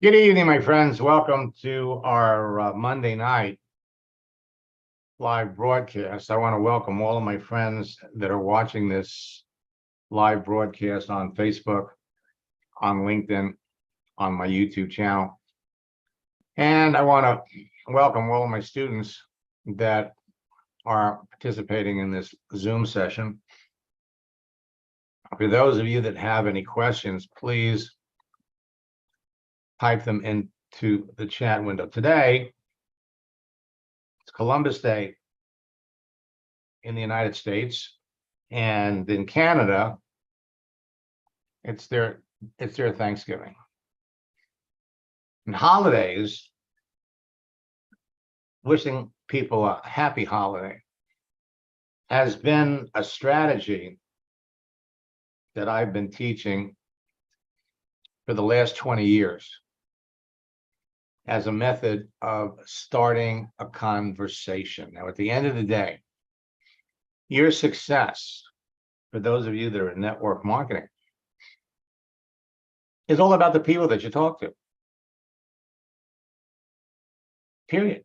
Good evening, my friends. Welcome to our Monday night live broadcast. I want to welcome all of my friends that are watching this live broadcast on Facebook, on LinkedIn, on my YouTube channel. And I want to welcome all of my students that are participating in this Zoom session. For those of you that have any questions, please type them into the chat window. Today, it's Columbus Day in the United States, and in Canada, it's their Thanksgiving. And holidays, wishing people a happy holiday has been a strategy that I've been teaching for the last 20 years as a method of starting a conversation. Now, at the end of the day, your success, for those of you that are in network marketing, is all about the people that you talk to. Period.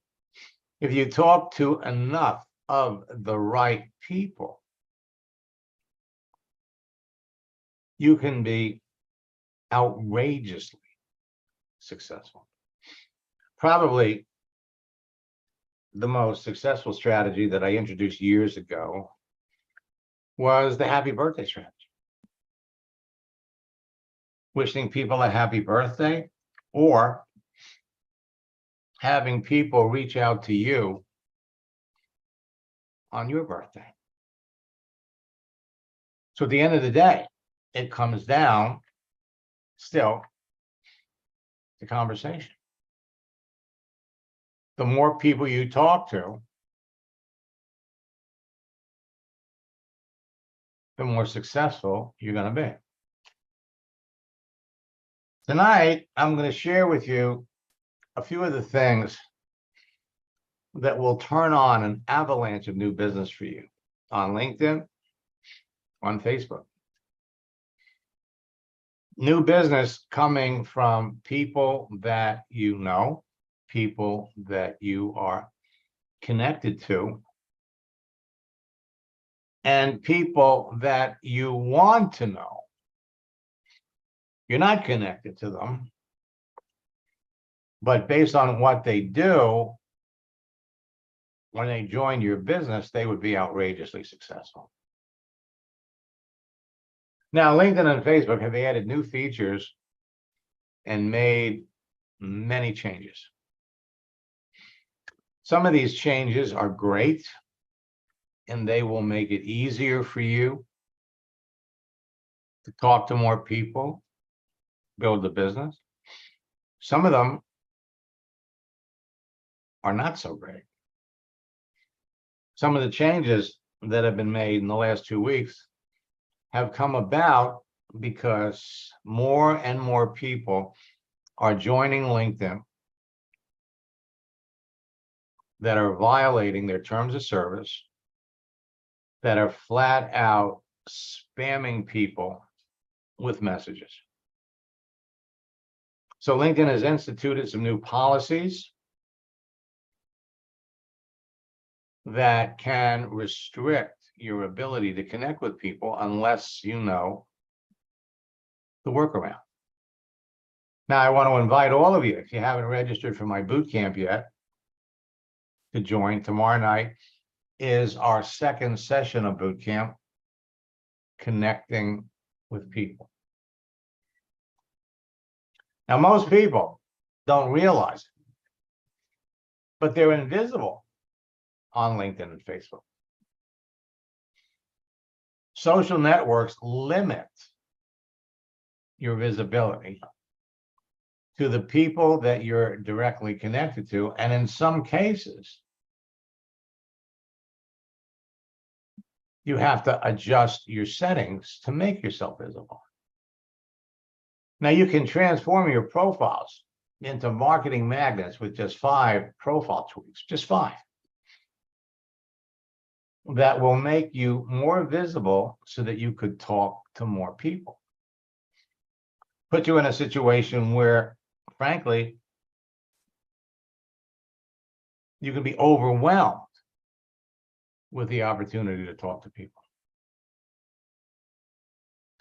If you talk to enough of the right people, you can be outrageously successful. Probably the most successful strategy that I introduced years ago was the happy birthday strategy. Wishing people a happy birthday, or having people reach out to you on your birthday. So at the end of the day, it comes down still to conversation. The more people you talk to, the more successful you're going to be. Tonight, I'm going to share with you a few of the things that will turn on an avalanche of new business for you on LinkedIn, on Facebook. New business coming from people that you know, people that you are connected to, and people that you want to know. You're not connected to them, but based on what they do, when they join your business, they would be outrageously successful. Now, LinkedIn and Facebook have added new features and made many changes. Some of these changes are great, and they will make it easier for you to talk to more people, build the business. Some of them are not so great. Some of the changes that have been made in the last 2 weeks have come about because more and more people are joining LinkedIn that are violating their terms of service, that are flat out spamming people with messages. So LinkedIn has instituted some new policies that can restrict your ability to connect with people unless you know the workaround. Now, I want to invite all of you, if you haven't registered for my boot camp yet, to join. Tomorrow night is our second session of boot camp, connecting with people. Now, most people don't realize it, but they're invisible on LinkedIn and Facebook. Social networks limit your visibility to the people that you're directly connected to, and in some cases, you have to adjust your settings to make yourself visible. Now, you can transform your profiles into marketing magnets with just 5 profile tweaks, just 5, that will make you more visible so that you could talk to more people. Put you in a situation where frankly, you can be overwhelmed with the opportunity to talk to people.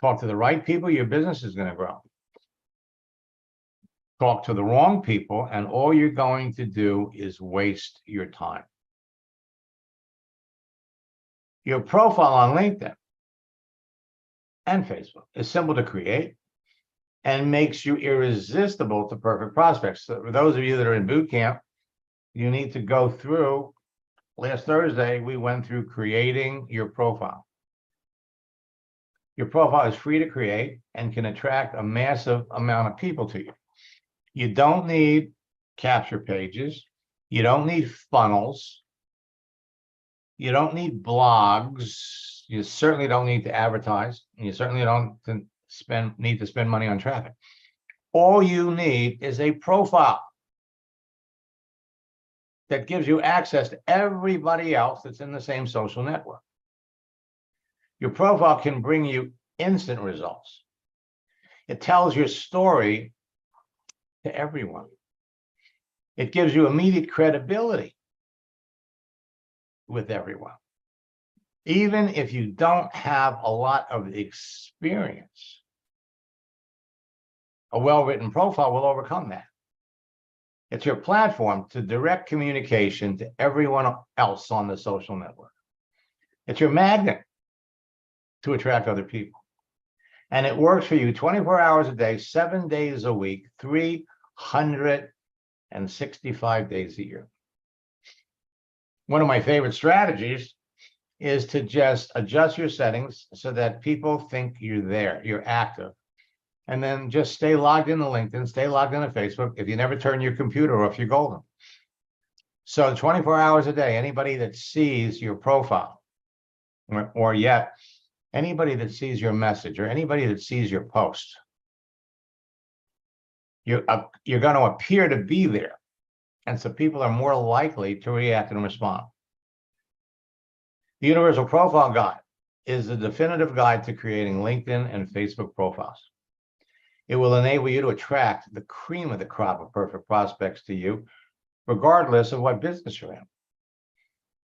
Talk to the right people, your business is going to grow. Talk to the wrong people, and all you're going to do is waste your time. Your profile on LinkedIn and Facebook is simple to create and makes you irresistible to perfect prospects. So for those of you that are in boot camp, you need to go through. Last Thursday, we went through creating your profile. Your profile is free to create and can attract a massive amount of people to you. You don't need capture pages. You don't need funnels. You don't need blogs. You certainly don't need to advertise. You certainly don't need to spend money on traffic. All you need is a profile that gives you access to everybody else that's in the same social network. Your profile can bring you instant results. It tells your story to everyone. It gives you immediate credibility with everyone. Even if you don't have a lot of experience, a well-written profile will overcome that. It's your platform to direct communication to everyone else on the social network. It's your magnet to attract other people. And it works for you 24 hours a day, 7 days a week, 365 days a year. One of my favorite strategies is to just adjust your settings so that people think you're there, you're active. And then just stay logged into LinkedIn, stay logged into Facebook. If you never turn your computer off, you're golden. So 24 hours a day, anybody that sees your profile, or yet anybody that sees your message, or anybody that sees your post, you're going to appear to be there. And so people are more likely to react and respond. The Universal Profile Guide is the definitive guide to creating LinkedIn and Facebook profiles. It will enable you to attract the cream of the crop of perfect prospects to you, regardless of what business you're in.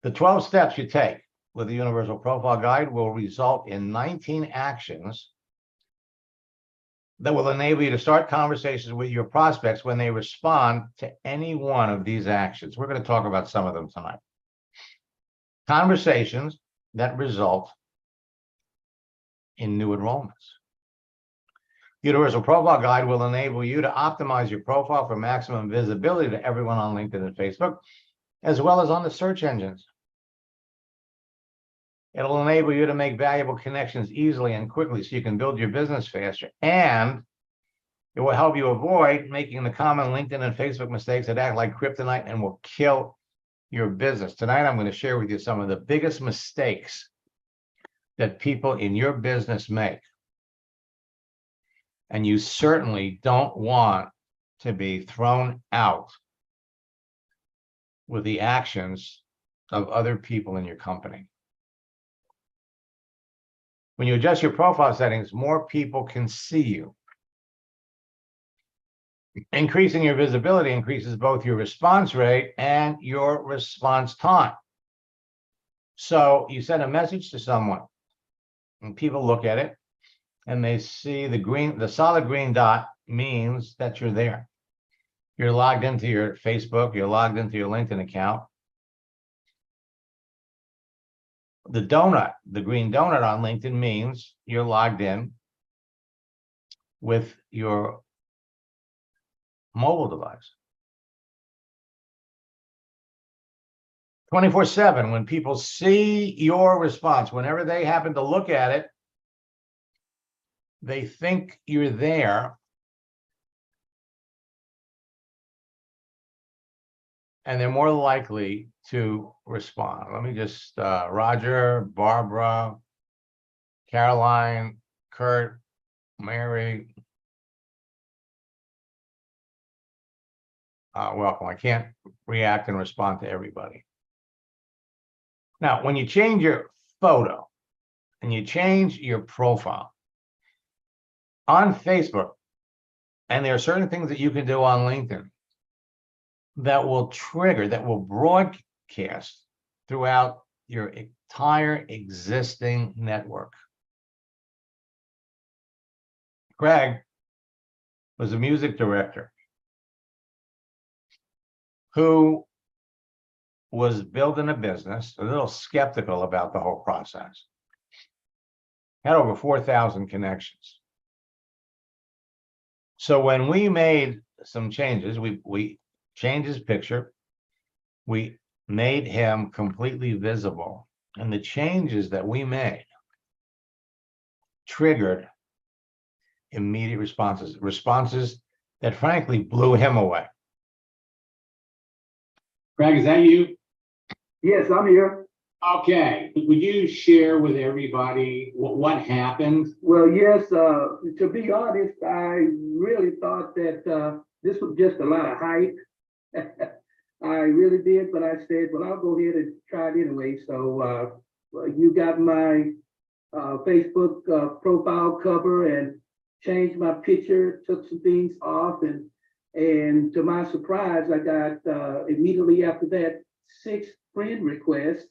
The 12 steps you take with the Universal Profile Guide will result in 19 actions that will enable you to start conversations with your prospects when they respond to any one of these actions. We're going to talk about some of them tonight. Conversations that result in new enrollments. Universal Profile Guide will enable you to optimize your profile for maximum visibility to everyone on LinkedIn and Facebook, as well as on the search engines. It'll enable you to make valuable connections easily and quickly so you can build your business faster. And it will help you avoid making the common LinkedIn and Facebook mistakes that act like kryptonite and will kill your business. Tonight, I'm going to share with you some of the biggest mistakes that people in your business make. And you certainly don't want to be thrown out with the actions of other people in your company. When you adjust your profile settings, more people can see you. Increasing your visibility increases both your response rate and your response time. So you send a message to someone, and people look at it, and they see the solid green dot means that you're there. You're logged into your Facebook, you're logged into your LinkedIn account. The donut, the green donut on LinkedIn means you're logged in with your mobile device. 24/7, when people see your response, whenever they happen to look at it, they think you're there. And they're more likely to respond. Let me just, Roger, Barbara, Caroline, Kurt, Mary. Welcome. I can't react and respond to everybody. Now, when you change your photo and you change your profile on Facebook, And there are certain things that you can do on LinkedIn that will trigger, that will broadcast throughout your entire existing network. Craig was a music director who was building a business, a little skeptical about the whole process. Had over 4,000 connections. So when we made some changes, we changed his picture. We made him completely visible. And the changes that we made triggered immediate responses that frankly blew him away. Craig, is that you? Yes, I'm here. Okay. Would you share with everybody what happened? Well, yes, to be honest, I really thought that this was just a lot of hype. I really did, but I said, well, I'll go ahead and try it anyway. So you got my Facebook profile cover and changed my picture, took some things off, and to my surprise, I got immediately after that 6 friend requests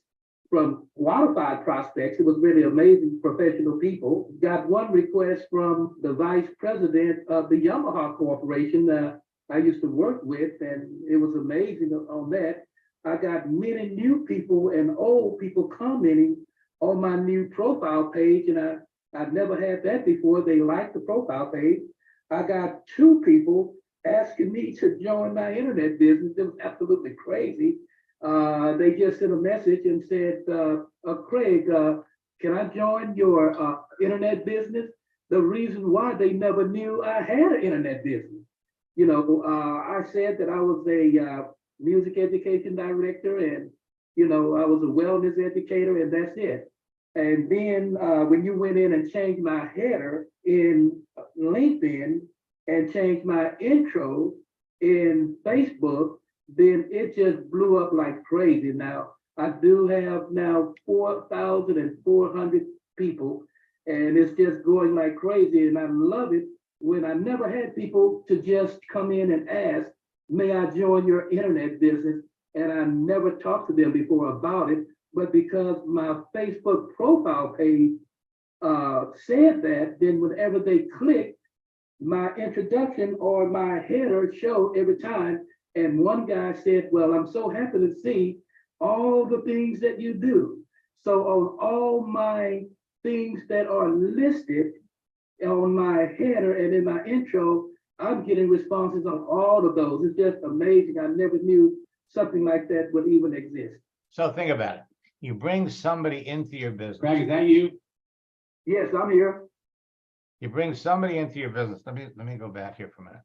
from qualified prospects. It was really amazing, professional people. Got 1 request from the vice president of the Yamaha Corporation I used to work with, and it was amazing on that. I got many new people and old people commenting on my new profile page, and I've never had that before. They liked the profile page. I got 2 people asking me to join my internet business. It was absolutely crazy. They just sent a message and said, Craig, can I join your internet business? The reason why they never knew I had an internet business. You know, I said that I was a music education director, and, you know, I was a wellness educator, and that's it. And then when you went in and changed my header in LinkedIn and changed my intro in Facebook, then it just blew up like crazy. Now, I do have now 4,400 people, and it's just going like crazy. And I love it when I never had people to just come in and ask, may I join your internet business? And I never talked to them before about it. But because my Facebook profile page said that, then whenever they click, my introduction or my header showed every time. And one guy said, well, I'm so happy to see all the things that you do. So on all my things that are listed on my header and in my intro, I'm getting responses on all of those. It's just amazing. I never knew something like that would even exist. So think about it. You bring somebody into your business. Craig, is that you? Yes, I'm here. You bring somebody into your business. Let me go back here for a minute.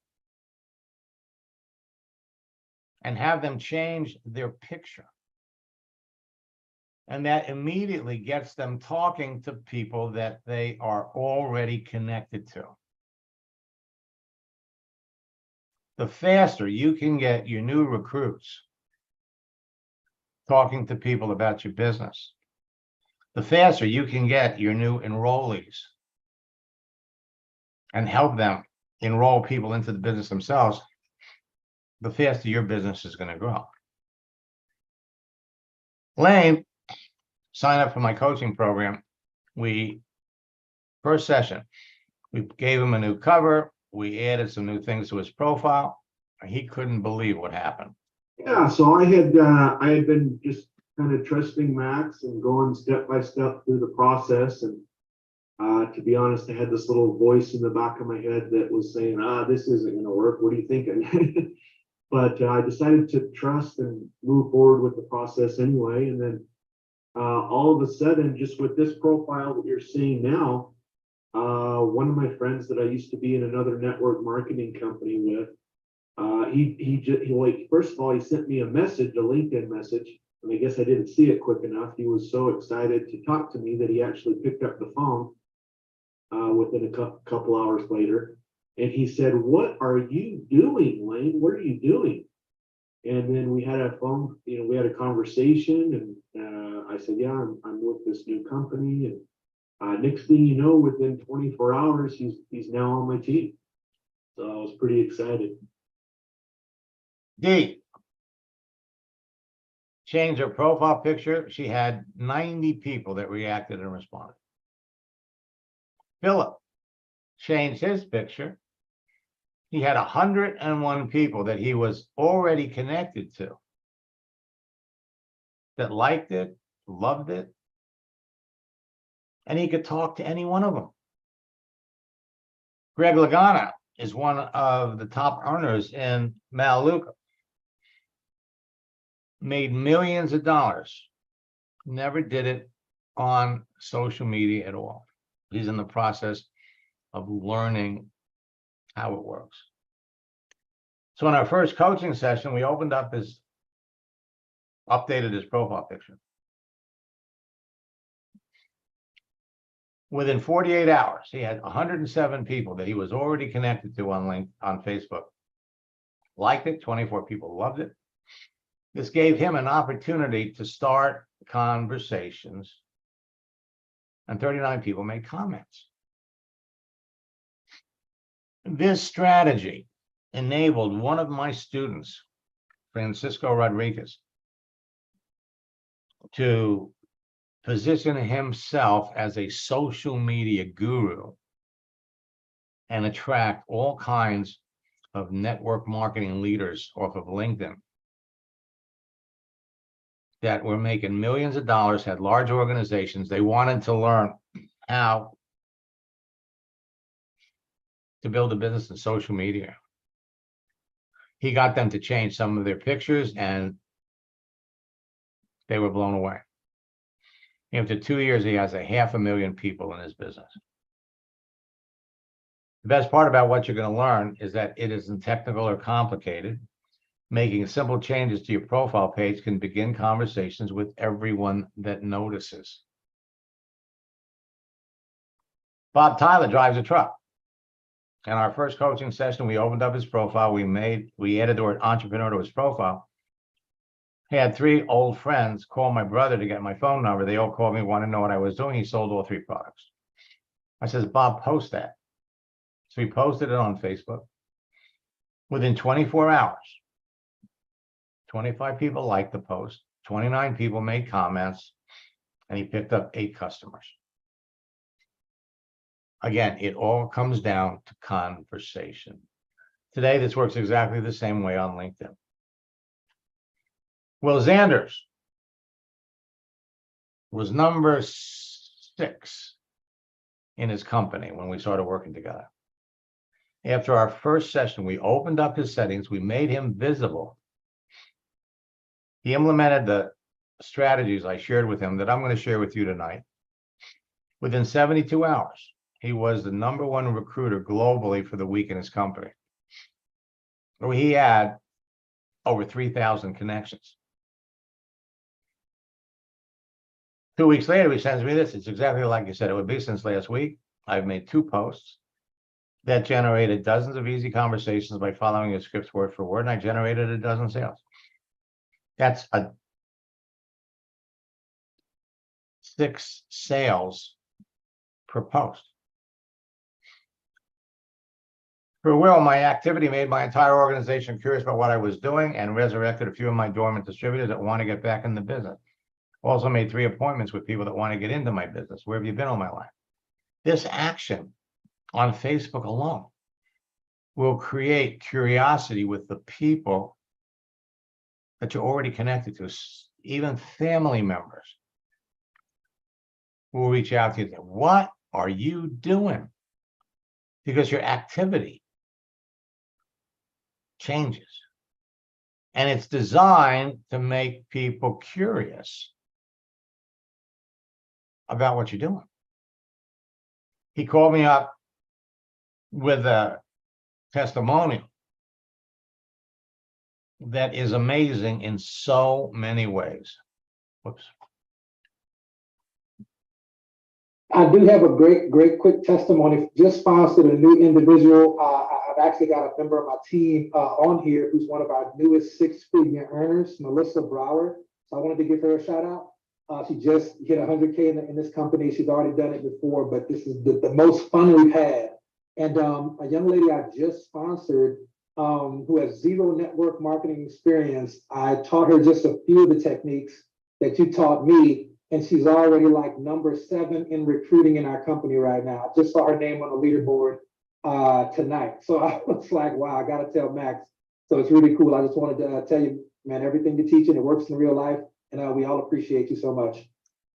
And have them change their picture. And that immediately gets them talking to people that they are already connected to. The faster you can get your new recruits talking to people about your business, the faster you can get your new enrollees and help them enroll people into the business themselves, the faster your business is going to grow. Lane signed up for my coaching program. First session, we gave him a new cover. We added some new things to his profile. He couldn't believe what happened. Yeah, so I had been just kind of trusting Max and going step by step through the process. And to be honest, I had this little voice in the back of my head that was saying, this isn't going to work. What are you thinking? But I decided to trust and move forward with the process anyway. And then all of a sudden, just with this profile that you're seeing now, one of my friends that I used to be in another network marketing company with, he first of all, he sent me a message, a LinkedIn message, and I guess I didn't see it quick enough. He was so excited to talk to me that he actually picked up the phone within a couple hours later. And he said, what are you doing, Lane? What are you doing? And then we had a conversation, and I said, yeah, I'm with this new company. And next thing you know, within 24 hours, he's now on my team. So I was pretty excited. Dee changed her profile picture. She had 90 people that reacted and responded. Philip changed his picture. He had 101 people that he was already connected to that liked it, loved it, and he could talk to any one of them. Greg Lagana is one of the top earners in Melaleuca. Made millions of dollars. Never did it on social media at all. He's in the process of learning how it works. So in our first coaching session, we updated his profile picture. Within 48 hours, he had 107 people that he was already connected to on Facebook. Liked it, 24 people loved it. This gave him an opportunity to start conversations, and 39 people made comments. This strategy enabled one of my students, Francisco Rodriguez, to position himself as a social media guru and attract all kinds of network marketing leaders off of LinkedIn that were making millions of dollars, had large organizations. They wanted to learn how to build a business in social media. He got them to change some of their pictures and they were blown away. After 2 years, he has 500,000 people in his business. The best part about what you're going to learn is that it isn't technical or complicated. Making simple changes to your profile page can begin conversations with everyone that notices. Bob Tyler drives a truck. In our first coaching session, we opened up his profile. We added the word entrepreneur to his profile. He had 3 old friends call my brother to get my phone number. They all called me, want to know what I was doing. He sold all 3 products. I says, Bob, post that. So he posted it on Facebook. Within 24 hours, 25 people liked the post, 29 people made comments, and he picked up 8 customers. Again, it all comes down to conversation. Today, this works exactly the same way on LinkedIn. Will Zanders was number 6 in his company when we started working together. After our first session, we opened up his settings. We made him visible. He implemented the strategies I shared with him that I'm going to share with you tonight. Within 72 hours, he was the #1 recruiter globally for the week in his company. He had over 3,000 connections. 2 weeks later, he sends me this. It's exactly like you said it would be. Since last week, I've made 2 posts that generated dozens of easy conversations by following his scripts word for word, and I generated a dozen sales. That's 6 sales per post. For Will, my activity made my entire organization curious about what I was doing and resurrected a few of my dormant distributors that want to get back in the business. Also made 3 appointments with people that want to get into my business. Where have you been all my life? This action on Facebook alone will create curiosity with the people that you're already connected to. Even family members will reach out to you and say, what are you doing? Because your activity changes. And it's designed to make people curious about what you're doing. He called me up with a testimonial that is amazing in so many ways. Whoops. I do have a great quick testimony. Just sponsored a new individual. I've actually got a member of my team on here who's one of our newest 6-figure earners, Melissa Brower. So I wanted to give her a shout out. She just hit 100K in this company. She's already done it before, but this is the most fun we've had And a young lady I just sponsored who has zero network marketing experience, I taught her just a few of the techniques that you taught me, and she's already like number 7 in recruiting in our company right now. I just saw her name on the leaderboard tonight. So I was like, wow, I gotta tell Max. So it's really cool. I just wanted to tell you, man, everything you're teaching, it works in real life, and we all appreciate you so much.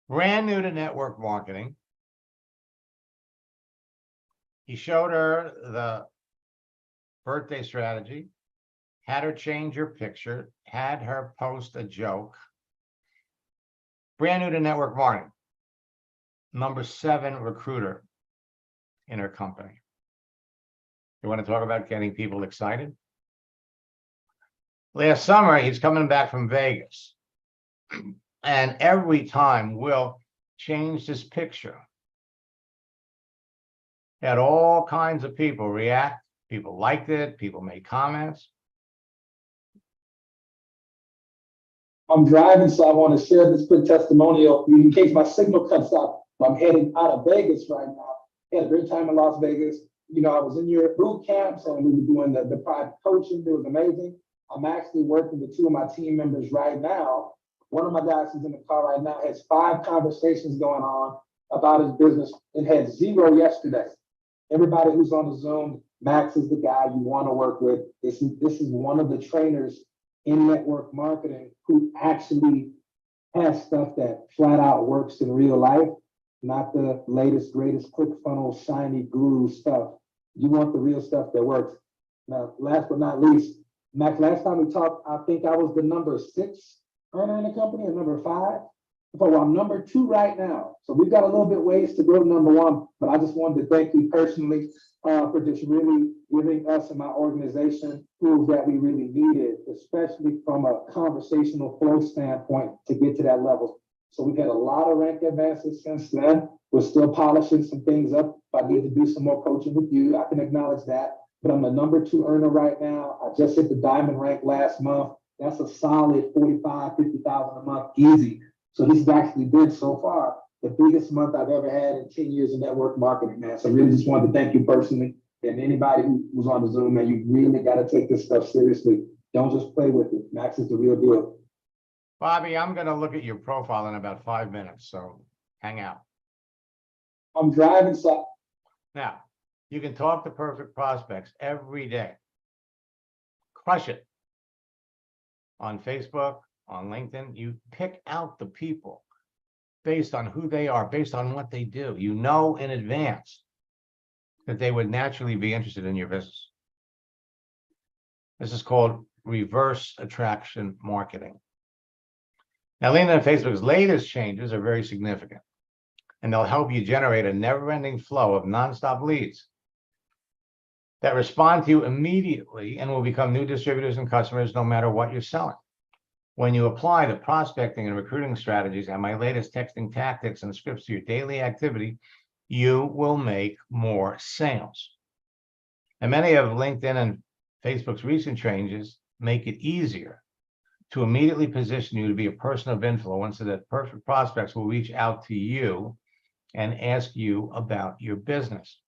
Brand new to network marketing. He showed her the birthday strategy, had her change her picture, had her post a joke. Brand new to network marketing. Number 7 recruiter in her company. You want to talk about getting people excited? Last summer, he's coming back from Vegas. And every time Will changed his picture, had all kinds of people react. People liked it. People made comments. I'm driving, so I want to share this quick testimonial in case my signal cuts out. I'm heading out of Vegas right now. Had a great time in Las Vegas. You know, I was in your boot camps and we were doing the private coaching. It was amazing. I'm actually working with 2 of my team members right now. One of my guys who's in the car right now has 5 conversations going on about his business and had 0 yesterday. Everybody who's on the Zoom, Max is the guy you want to work with. This is one of the trainers in network marketing who actually has stuff that flat out works in real life, not the latest, greatest ClickFunnels, shiny glue stuff. You want the real stuff that works. Now, last but not least, Max, last time we talked, I think I was the number 6 earner in the company or number 5. Well, I'm number 2 right now. So we've got a little bit ways to go to number 1, but I just wanted to thank you personally for just really giving us and my organization tools that we really needed, especially from a conversational flow standpoint to get to that level. So we've had a lot of rank advances since then. We're still polishing some things up. If I need to do some more coaching with you, I can acknowledge that. But I'm the number 2 earner right now. I just hit the diamond rank last month. That's a solid 45, 50,000 a month, easy. So this has actually been so far the biggest month I've ever had in 10 years of network marketing, man. So I really just wanted to thank you personally and anybody who was on the Zoom, man. You really got to take this stuff seriously. Don't just play with it. Max is the real deal. Bobby, I'm going to look at your profile in about 5 minutes, so hang out. I'm driving, so Now, you can talk to perfect prospects every day. Crush it. On Facebook, on LinkedIn, you pick out the people based on who they are, based on what they do. You know in advance that they would naturally be interested in your business. This is called reverse attraction marketing. Now, LinkedIn and Facebook's latest changes are very significant, and they'll help you generate a never-ending flow of nonstop leads that respond to you immediately and will become new distributors and customers no matter what you're selling. When you apply the prospecting and recruiting strategies and my latest texting tactics and scripts to your daily activity, you will make more sales. And many of LinkedIn and Facebook's recent changes make it easier to immediately position you to be a person of influence so that perfect prospects will reach out to you and ask you about your business.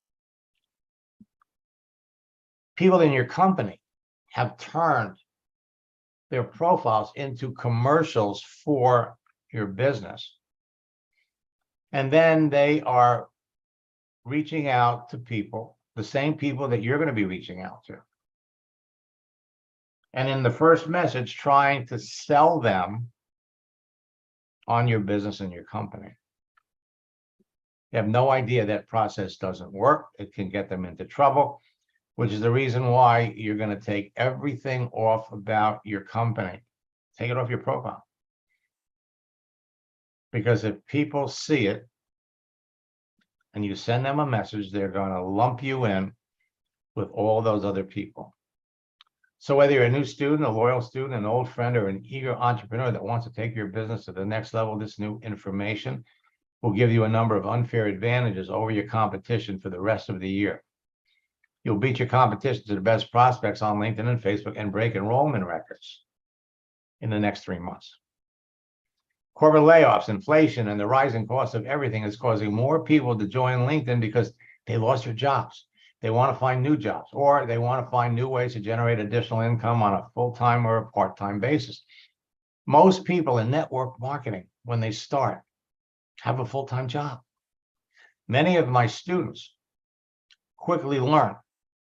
People in your company have turned their profiles into commercials for your business. And then they are reaching out to people, the same people that you're going to be reaching out to. And in the first message, trying to sell them on your business and your company. You have no idea that process doesn't work. It can get them into trouble, which is the reason why you're going to take everything off about your company. Take it off your profile. Because if people see it and you send them a message, they're going to lump you in with all those other people. So whether you're a new student, a loyal student, an old friend, or an eager entrepreneur that wants to take your business to the next level, this new information will give you a number of unfair advantages over your competition for the rest of the year. You'll beat your competition to the best prospects on LinkedIn and Facebook and break enrollment records in the next 3 months. Corporate layoffs, inflation, and the rising cost of everything is causing more people to join LinkedIn because they lost their jobs. They want to find new jobs, or they want to find new ways to generate additional income on a full-time or a part-time basis. Most people in network marketing, when they start, have a full-time job. Many of my students quickly learned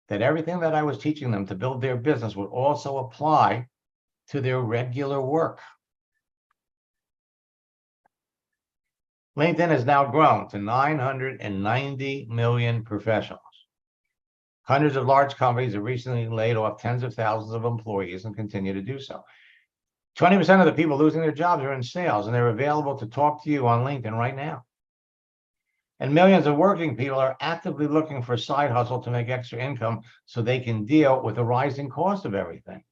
that everything that I was teaching them to build their business would also apply to their regular work. LinkedIn has now grown to 990 million professionals. Hundreds of large companies have recently laid off tens of thousands of employees and continue to do so. 20% of the people losing their jobs are in sales, and they're available to talk to you on LinkedIn right now. And millions of working people are actively looking for a side hustle to make extra income so they can deal with the rising cost of everything.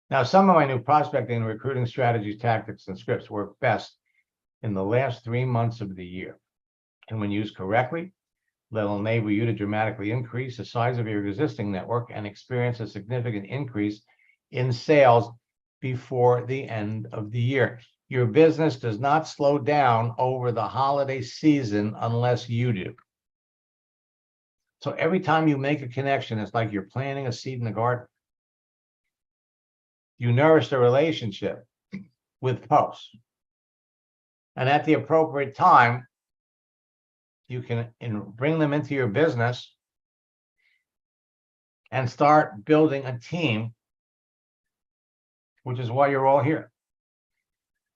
Now, some of my new prospecting and recruiting strategies, tactics, and scripts work best in the last 3 months of the year. And when used correctly, they'll enable you to dramatically increase the size of your existing network and experience a significant increase in sales before the end of the year. Your business does not slow down over the holiday season unless you do. So every time you make a connection, it's like you're planting a seed in the garden. You nourish the relationship with posts. And at the appropriate time, you can bring them into your business and start building a team, which is why you're all here.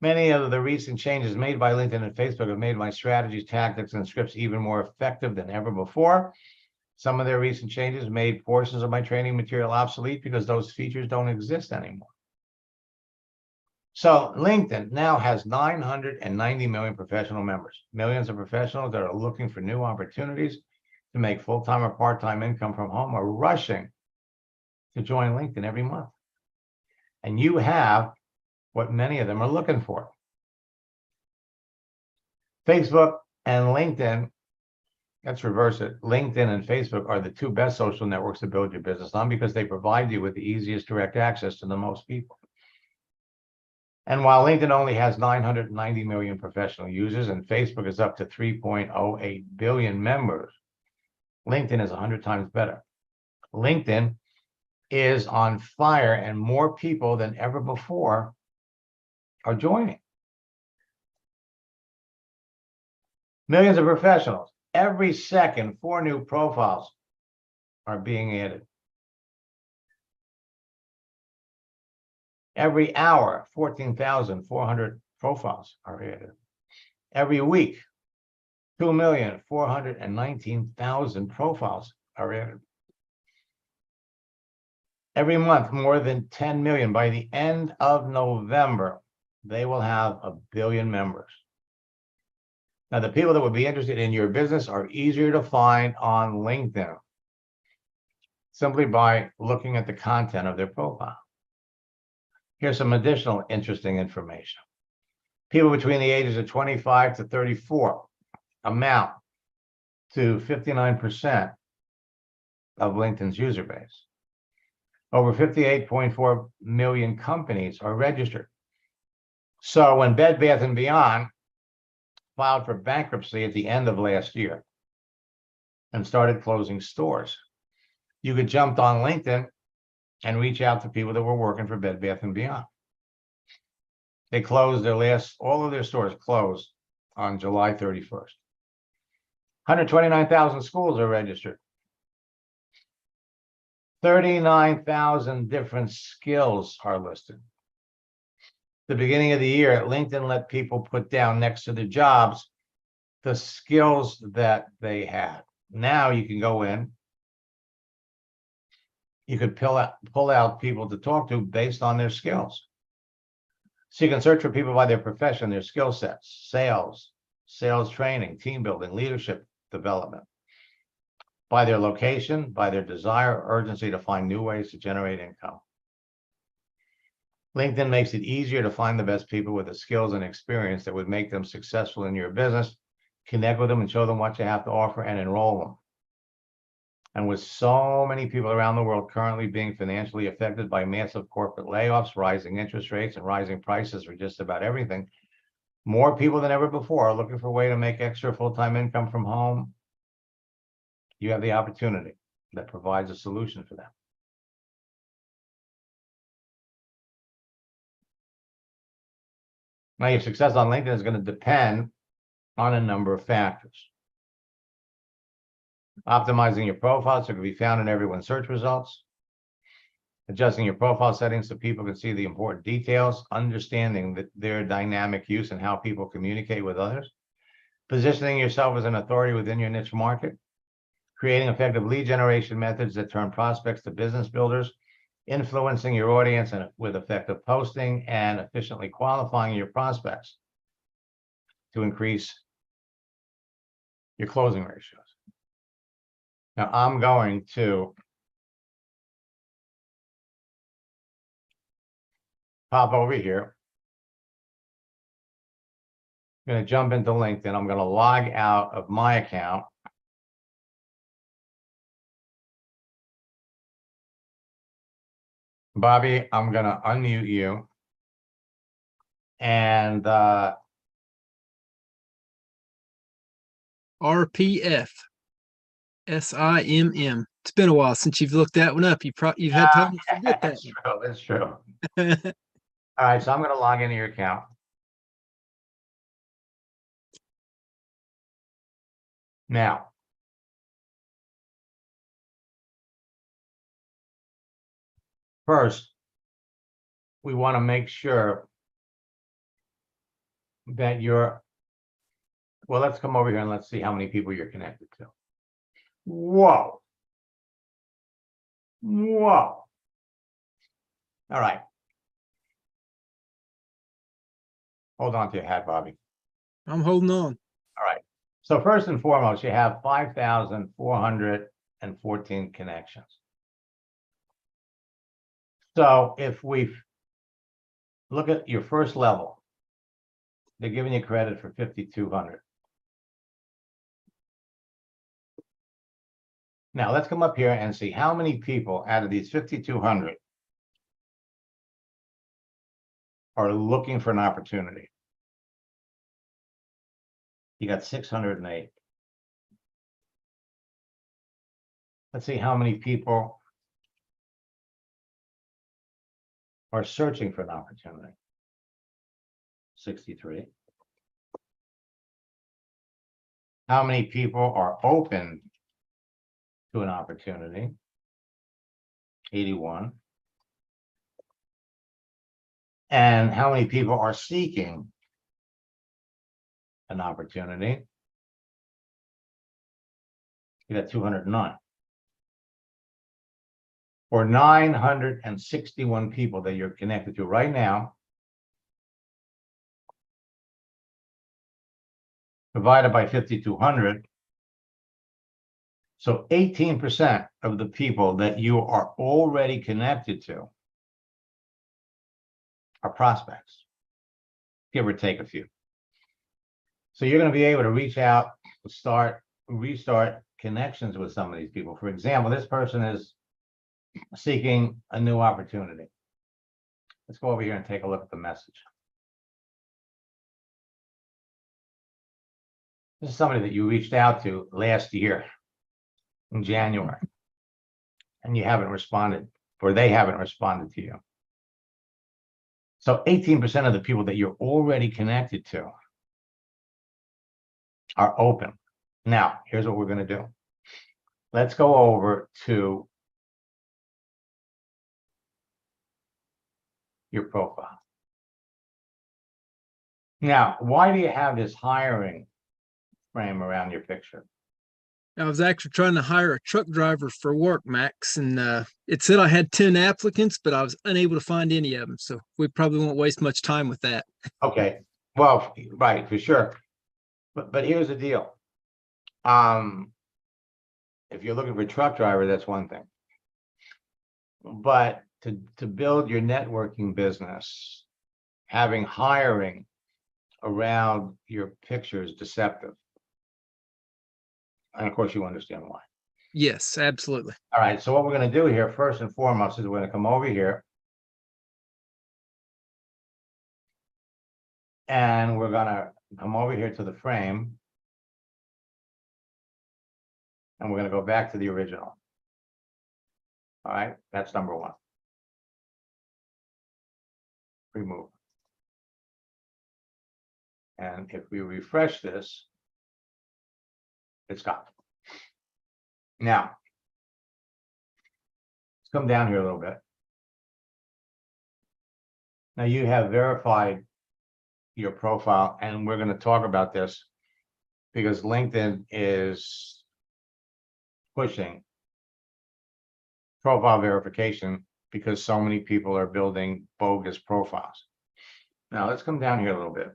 Many of the recent changes made by LinkedIn and Facebook have made my strategies, tactics, and scripts even more effective than ever before. Some of their recent changes made portions of my training material obsolete because those features don't exist anymore. So LinkedIn now has 990 million professional members. Millions of professionals that are looking for new opportunities to make full-time or part-time income from home are rushing to join LinkedIn every month. And you have what many of them are looking for. Facebook and LinkedIn, let's reverse it. LinkedIn and Facebook are the two best social networks to build your business on because they provide you with the easiest direct access to the most people. And while LinkedIn only has 990 million professional users and Facebook is up to 3.08 billion members, LinkedIn is 100 times better. LinkedIn is on fire and more people than ever before are joining. Millions of professionals. Every second, 4 new profiles are being added. Every hour, 14,400 profiles are added. Every week, 2,419,000 profiles are added. Every month, more than 10 million. By the end of November, they will have 1 billion members. Now, the people that would be interested in your business are easier to find on LinkedIn simply by looking at the content of their profile. Here's some additional interesting information. People between the ages of 25 to 34 amount to 59% of LinkedIn's user base. Over 58.4 million companies are registered. So when Bed Bath & Beyond filed for bankruptcy at the end of last year and started closing stores, you could jump on LinkedIn and reach out to people that were working for Bed Bath & Beyond. They closed all of their stores closed on July 31st. 129,000 schools are registered. 39,000 different skills are listed. The beginning of the year, LinkedIn let people put down next to their jobs the skills that they had. Now you can go in, you could pull out people to talk to based on their skills. So you can search for people by their profession, their skill sets, sales training, team building, leadership development, by their location, by their desire or urgency to find new ways to generate income. LinkedIn makes it easier to find the best people with the skills and experience that would make them successful in your business, connect with them and show them what you have to offer and enroll them. And with so many people around the world currently being financially affected by massive corporate layoffs, rising interest rates, and rising prices for just about everything, more people than ever before are looking for a way to make extra full-time income from home you have the opportunity that provides a solution for them. Now, your success on LinkedIn is going to depend on a number of factors. Optimizing your profile so it can be found in everyone's search results. Adjusting your profile settings so people can see the important details, understanding that their dynamic use and how people communicate with others. Positioning yourself as an authority within your niche market. Creating effective lead generation methods that turn prospects to business builders. Influencing your audience and with effective posting, and efficiently qualifying your prospects to increase your closing ratios. Now, I'm going to pop over here. I'm going to jump into LinkedIn. I'm going to log out of my account. Bobby, I'm going to unmute you. And RPF SIMM. It's been a while since you've looked that one up. You've had time to forget that that's true. That's true. one. All right, so I'm going to log into your account. Now, first, we want to make sure that you're, well, let's come over here and let's see how many people you're connected to. Whoa. Whoa. All right. Hold on to your hat, Bobby. I'm holding on. All right. So first and foremost, you have 5,414 connections. So if we look at your first level, they're giving you credit for 5,200. Now let's come up here and see how many people out of these 5,200 are looking for an opportunity. You got 608. Let's see how many people are searching for an opportunity. 63. How many people are open to an opportunity? 81. And how many people are seeking an opportunity? You got 209. Or 961 people that you're connected to right now, divided by 5,200. So 18% of the people that you are already connected to are prospects, give or take a few. So you're going to be able to reach out, restart connections with some of these people. For example, this person is seeking a new opportunity. Let's go over here and take a look at the message. This is somebody that you reached out to last year in January, and you haven't responded, or they haven't responded to you. So 18% of the people that you're already connected to are open. Now, here's what we're going to do. Let's go over to your profile. Now, why do you have this hiring frame around your picture? I was actually trying to hire a truck driver for work, Max, and it said I had 10 applicants, but I was unable to find any of them. So we probably won't waste much time with that. Okay, well, right, for sure. But here's the deal. If you're looking for a truck driver, that's one thing. But to build your networking business, having hiring around your picture is deceptive. And of course, you understand why. Yes, absolutely. All right, so what we're going to do here, first and foremost, is we're going to come over here. And we're going to come over here to the frame. And we're gonna go back to the original. All right, that's number one. Remove. And if we refresh this, it's gone. Now, let's come down here a little bit. Now you have verified your profile, and we're going to talk about this because LinkedIn is pushing profile verification because so many people are building bogus profiles. Now let's come down here a little bit.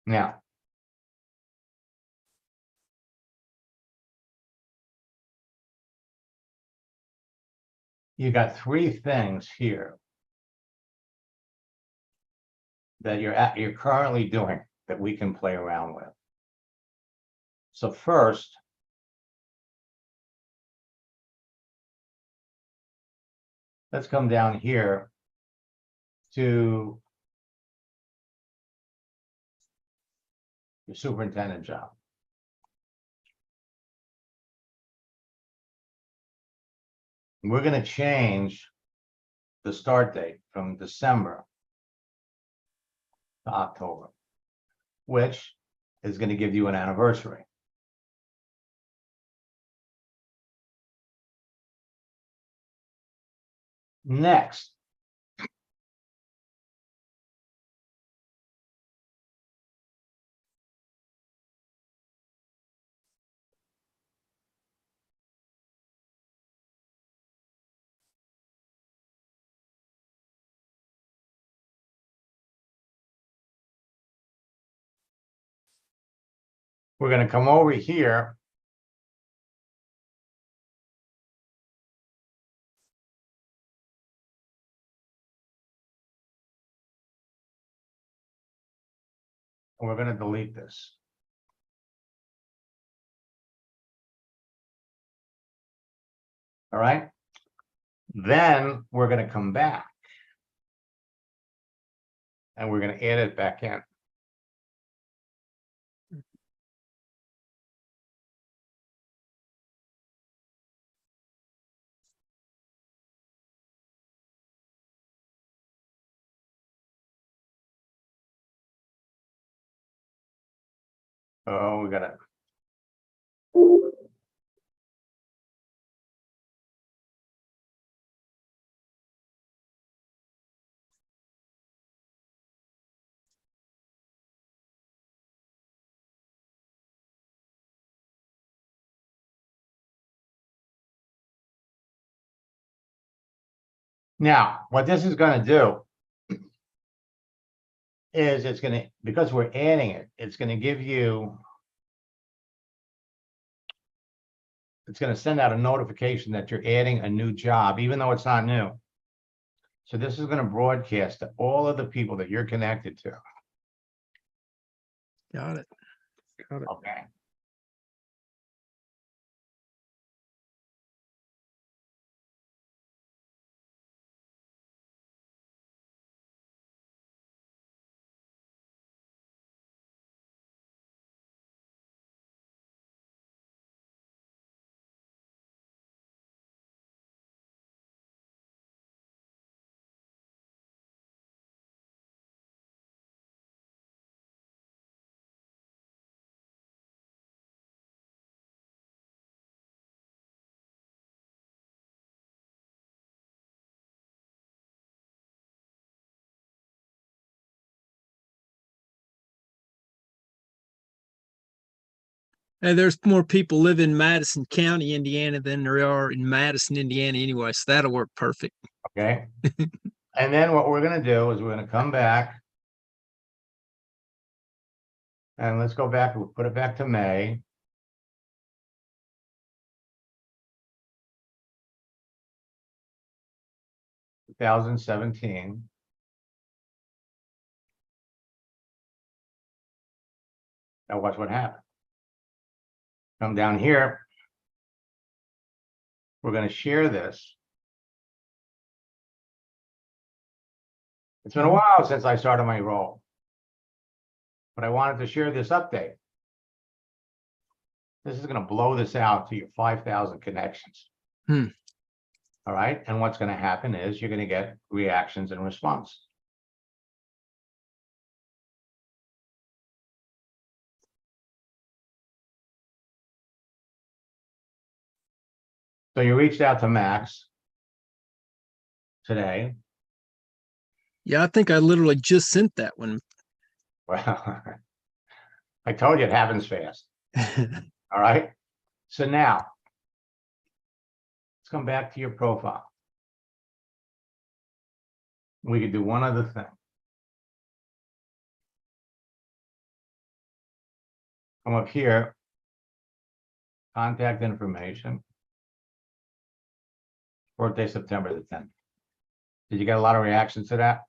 Now, you got three things here that you're currently doing that we can play around with. So first, let's come down here to the superintendent job. We're going to change the start date from December to October, which is going to give you an anniversary. Next, we're going to come over here and we're going to delete this. All right. Then we're going to come back and we're going to add it back in. Oh, we got it. Now, what this is going to do is it's going to, because we're adding it, it's going to give you, it's going to send out a notification that you're adding a new job, even though it's not new. So this is going to broadcast to all of the people that you're connected to. Got it. Got it. Okay. And there's more people live in Madison County, Indiana than there are in Madison, Indiana anyway, so that'll work perfect. Okay. And then what we're going to do is we're going to come back. And let's go back, we'll put it back to May. Two 2017. Now watch what happened. Come down here. We're going to share this. It's been a while since I started my role. But I wanted to share this update. This is gonna blow this out to your 5,000 connections. Hmm. All right, and what's gonna happen is you're gonna get reactions and response. So you reached out to Max today. Yeah, I think I literally just sent that one. Well, I told you it happens fast. All right. So now let's come back to your profile. We could do one other thing. Come up here, contact information. Birthday, September the 10th. Did you get a lot of reactions to that?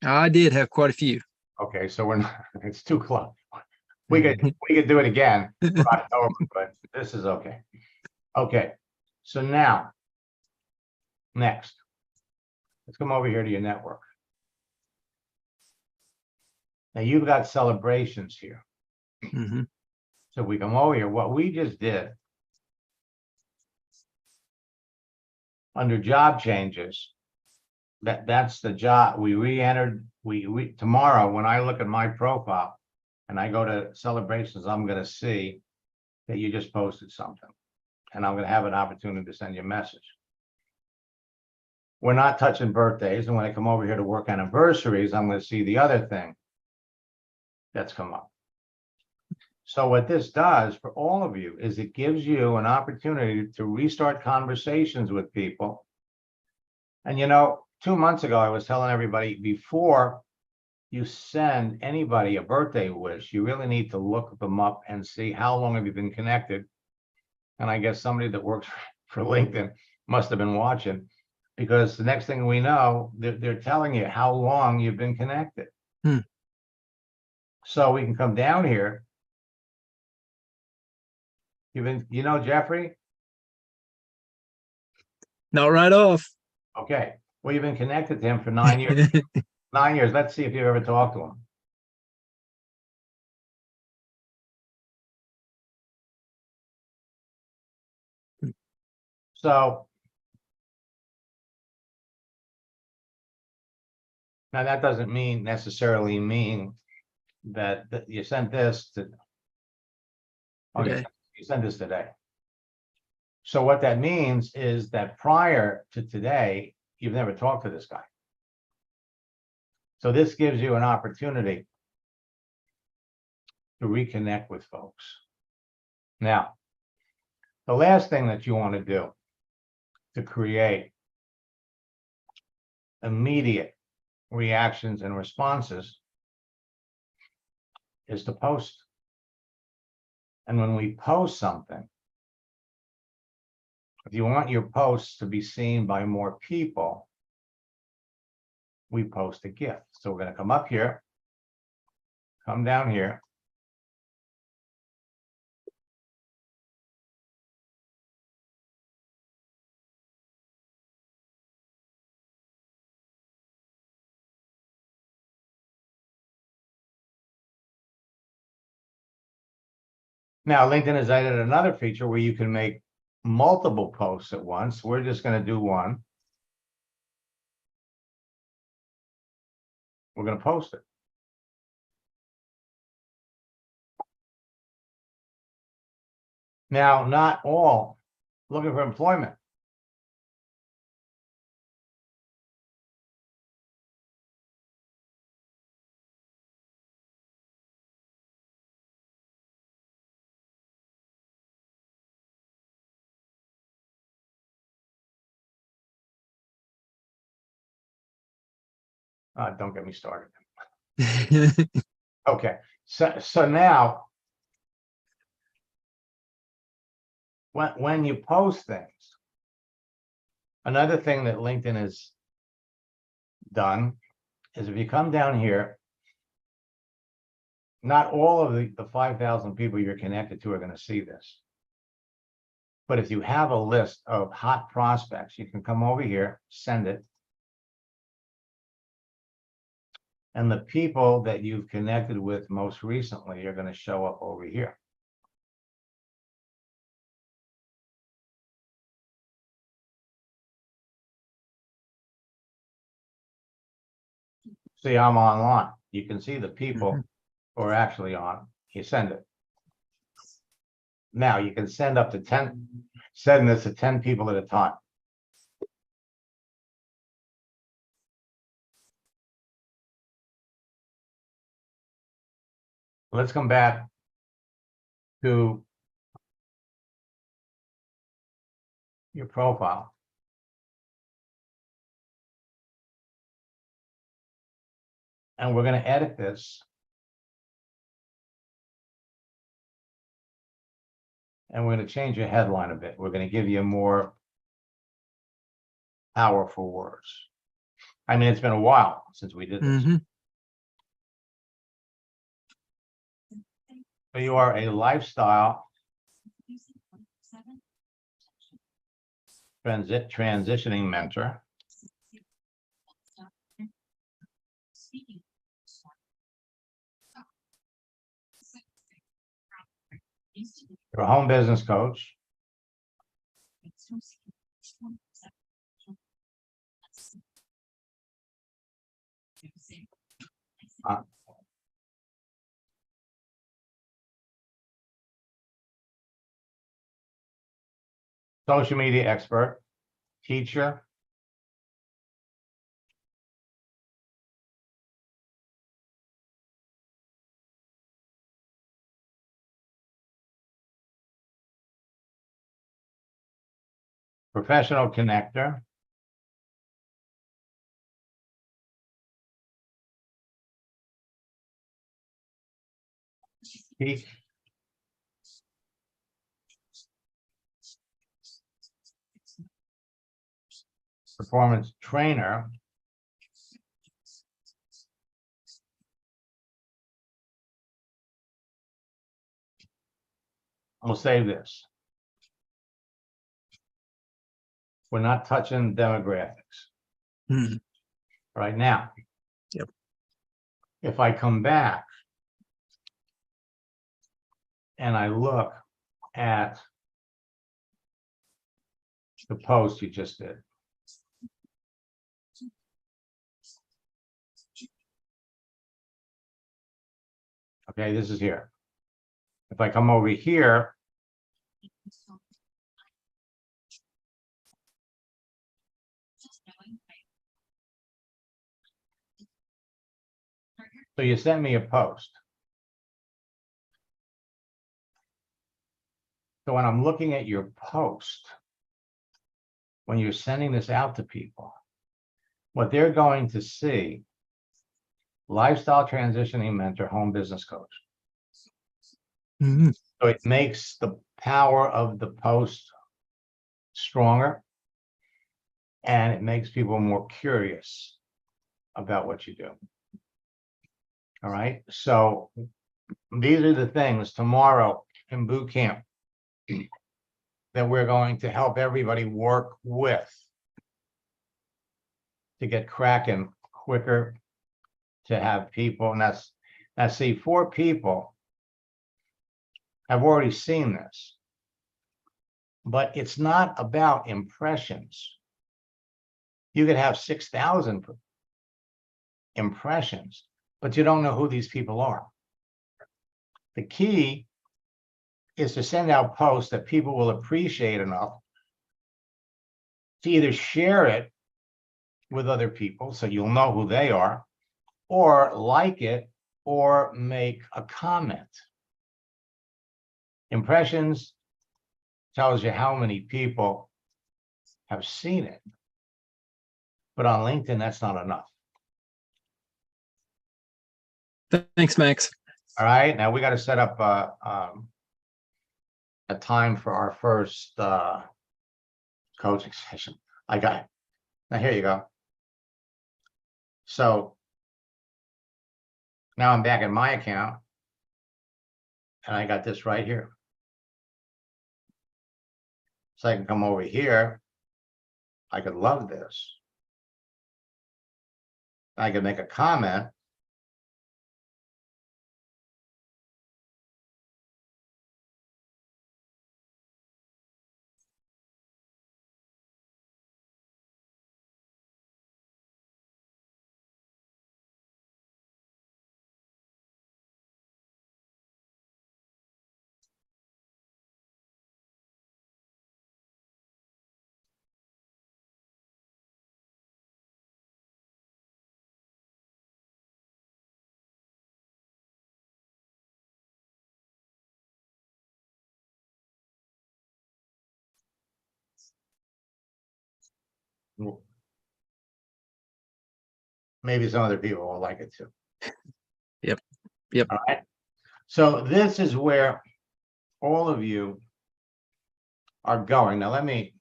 I did have quite a few. Okay, so we're not, it's too close. We could do it again for October, but this is okay. Okay, so now, next, let's come over here to your network. Now you've got celebrations here. Mhm. So we come over here, what we just did under job changes, that's the job we re-entered. We tomorrow, when I look at my profile and I go to celebrations, I'm gonna see that you just posted something. And I'm gonna have an opportunity to send you a message. We're not touching birthdays, and when I come over here to work anniversaries, I'm gonna see the other thing that's come up. So what this does for all of you is it gives you an opportunity to restart conversations with people. And 2 months ago, I was telling everybody, before you send anybody a birthday wish, you really need to look them up and see how long have you been connected. And I guess somebody that works for LinkedIn must have been watching, because the next thing we know, they're telling you how long you've been connected. Hmm. So we can come down here. Jeffrey? Not right off. Okay, well, you've been connected to him for 9 years. 9 years. Let's see if you've ever talked to him. So now that doesn't necessarily mean that you sent this to. Oh, Today. you sent this today. So what that means is that prior to today, you've never talked to this guy. So this gives you an opportunity to reconnect with folks. Now, the last thing that you want to do to create immediate reactions and responses is to post. And when we post something, if you want your posts to be seen by more people, we post a GIF. So we're going to come up here, come down here. Now, LinkedIn has added another feature where you can make multiple posts at once. We're just going to do one. We're going to post it. Now, not all looking for employment. Don't get me started. Okay, so now, when you post things, another thing that LinkedIn has done is if you come down here, not all of the 5,000 people you're connected to are going to see this. But if you have a list of hot prospects, you can come over here, send it. And the people that you've connected with most recently are going to show up over here. See, I'm online. You can see the people who are actually on. You send it. Now you can send up to 10, send this to 10 people at a time. Let's come back to your profile. And we're going to edit this. And we're going to change your headline a bit. We're going to give you more powerful words. I mean, it's been a while since we did this. So you are a lifestyle transitioning mentor. You're a home business coach. Social media expert, teacher, professional connector, peak performance trainer, we'll save this. We're not touching demographics right now. Yep. If I come back and I look at the post you just did. Okay, this is here. If I come over here, so you sent me a post. So when I'm looking at your post, when you're sending this out to people, what they're going to see, lifestyle transitioning mentor, home business coach. So it makes the power of the post stronger, and it makes people more curious about what you do. All right, so these are the things tomorrow in boot camp that we're going to help everybody work with to get cracking quicker, to have people, and that's, see, 4 people have already seen this, but it's not about impressions. You could have 6,000 impressions, but you don't know who these people are. The key is to send out posts that people will appreciate enough to either share it with other people so you'll know who they are, or like it, or make a comment. Impressions tells you how many people have seen it, but on LinkedIn, that's not enough. Thanks, Max. All right, now we got to set up a time for our first coaching session. I got it. Now here you go. So now I'm back in my account, and I got this right here. So I can come over here. I could love this. I could make a comment Maybe some other people will like it too. Yep. All right. So this is where all of you are going. Now, let me.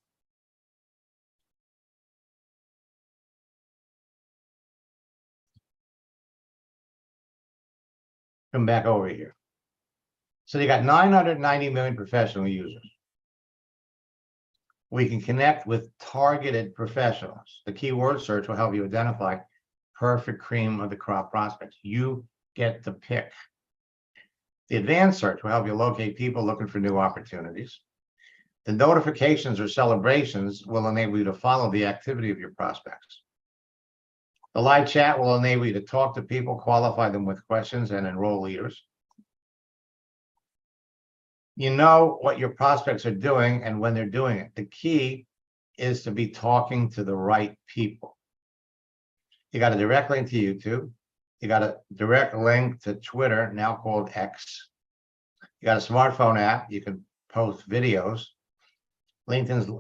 Come back over here. So you got 990 million professional users. We can connect with targeted professionals. The keyword search will help you identify perfect cream of the crop prospects. You get to pick. The advanced search will help you locate people looking for new opportunities. The notifications or celebrations will enable you to follow the activity of your prospects. The live chat will enable you to talk to people, qualify them with questions, and enroll leaders. You know what your prospects are doing and when they're doing it. The key is to be talking to the right people. You got a direct link to YouTube. You got a direct link to Twitter, now called X. You got a smartphone app. You can post videos. LinkedIn's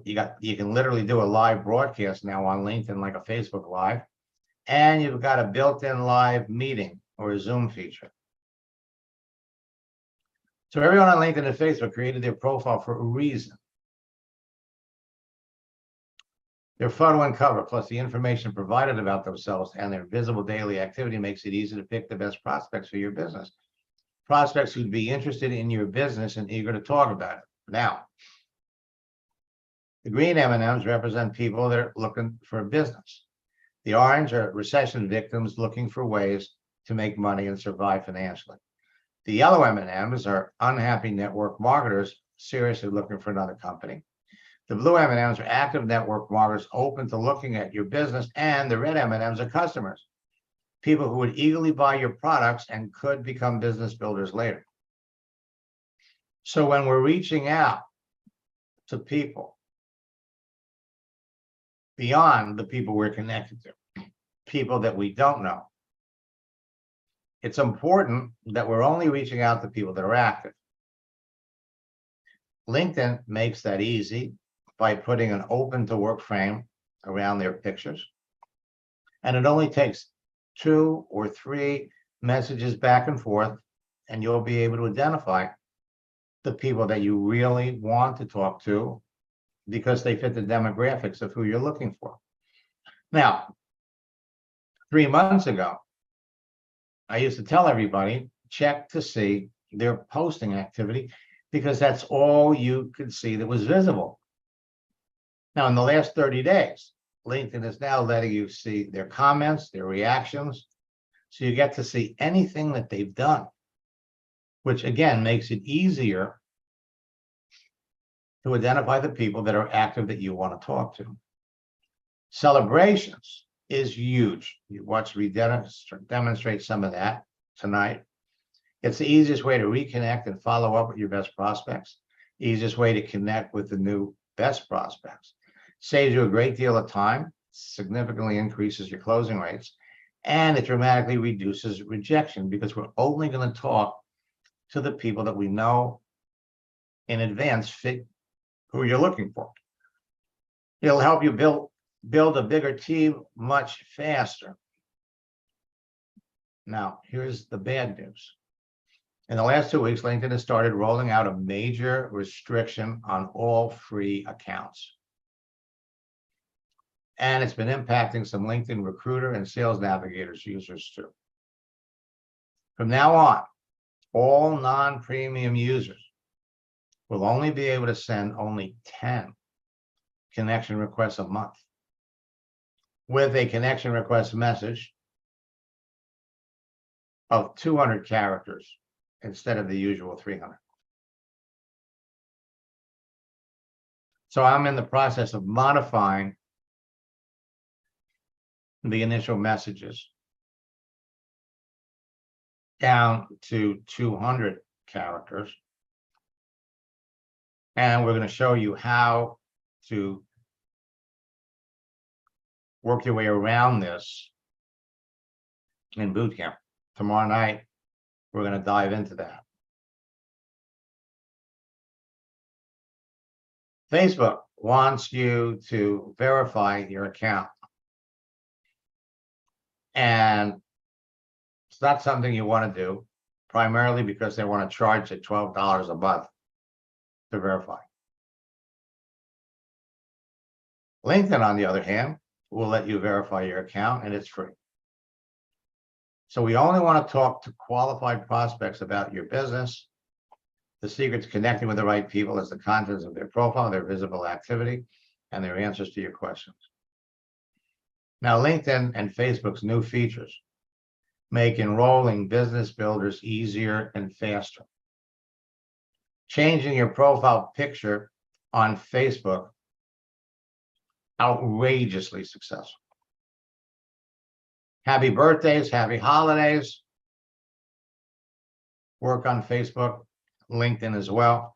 you can literally do a live broadcast now on LinkedIn, like a Facebook Live. And you've got a built-in live meeting or a Zoom feature. So everyone on LinkedIn and Facebook created their profile for a reason. Their photo and cover, plus the information provided about themselves and their visible daily activity, makes it easy to pick the best prospects for your business. Prospects who'd be interested in your business and eager to talk about it. Now, the green M&Ms represent people that are looking for a business. The orange are recession victims looking for ways to make money and survive financially. The yellow M&Ms are unhappy network marketers seriously looking for another company. The blue M&Ms are active network marketers open to looking at your business, and the red M&Ms are customers, people who would eagerly buy your products and could become business builders later. So when we're reaching out to people beyond the people we're connected to, people that we don't know, it's important that we're only reaching out to people that are active. LinkedIn makes that easy by putting an open to work frame around their pictures. And it only takes 2 or 3 messages back and forth, and you'll be able to identify the people that you really want to talk to because they fit the demographics of who you're looking for. Now, 3 months ago, I used to tell everybody, check to see their posting activity because that's all you could see that was visible. Now, in the last 30 days, LinkedIn is now letting you see their comments, their reactions. So you get to see anything that they've done, which again makes it easier to identify the people that are active that you want to talk to. Celebrations is huge. You watch me demonstrate some of that tonight. It's the easiest way to reconnect and follow up with your best prospects. Easiest way to connect with the new best prospects. Saves you a great deal of time, significantly increases your closing rates, and it dramatically reduces rejection because we're only going to talk to the people that we know in advance fit who you're looking for. It'll help you build a bigger team much faster. Now, here's the bad news. In the last 2 weeks, LinkedIn has started rolling out a major restriction on all free accounts. And it's been impacting some LinkedIn Recruiter and Sales Navigators users too. From now on, all non-premium users will only be able to send only 10 connection requests a month with a connection request message of 200 characters instead of the usual 300. So I'm in the process of modifying the initial messages down to 200 characters. And we're going to show you how to work your way around this in boot camp. Tomorrow night, we're going to dive into that. Facebook wants you to verify your account. And it's not something you want to do, primarily because they want to charge you $12 a month to verify. LinkedIn, on the other hand, will let you verify your account, and it's free. So we only want to talk to qualified prospects about your business. The secret's connecting with the right people is the contents of their profile, their visible activity, and their answers to your questions. Now, LinkedIn and Facebook's new features make enrolling business builders easier and faster. Changing your profile picture on Facebook, outrageously successful. Happy birthdays, happy holidays. Work on Facebook, LinkedIn as well.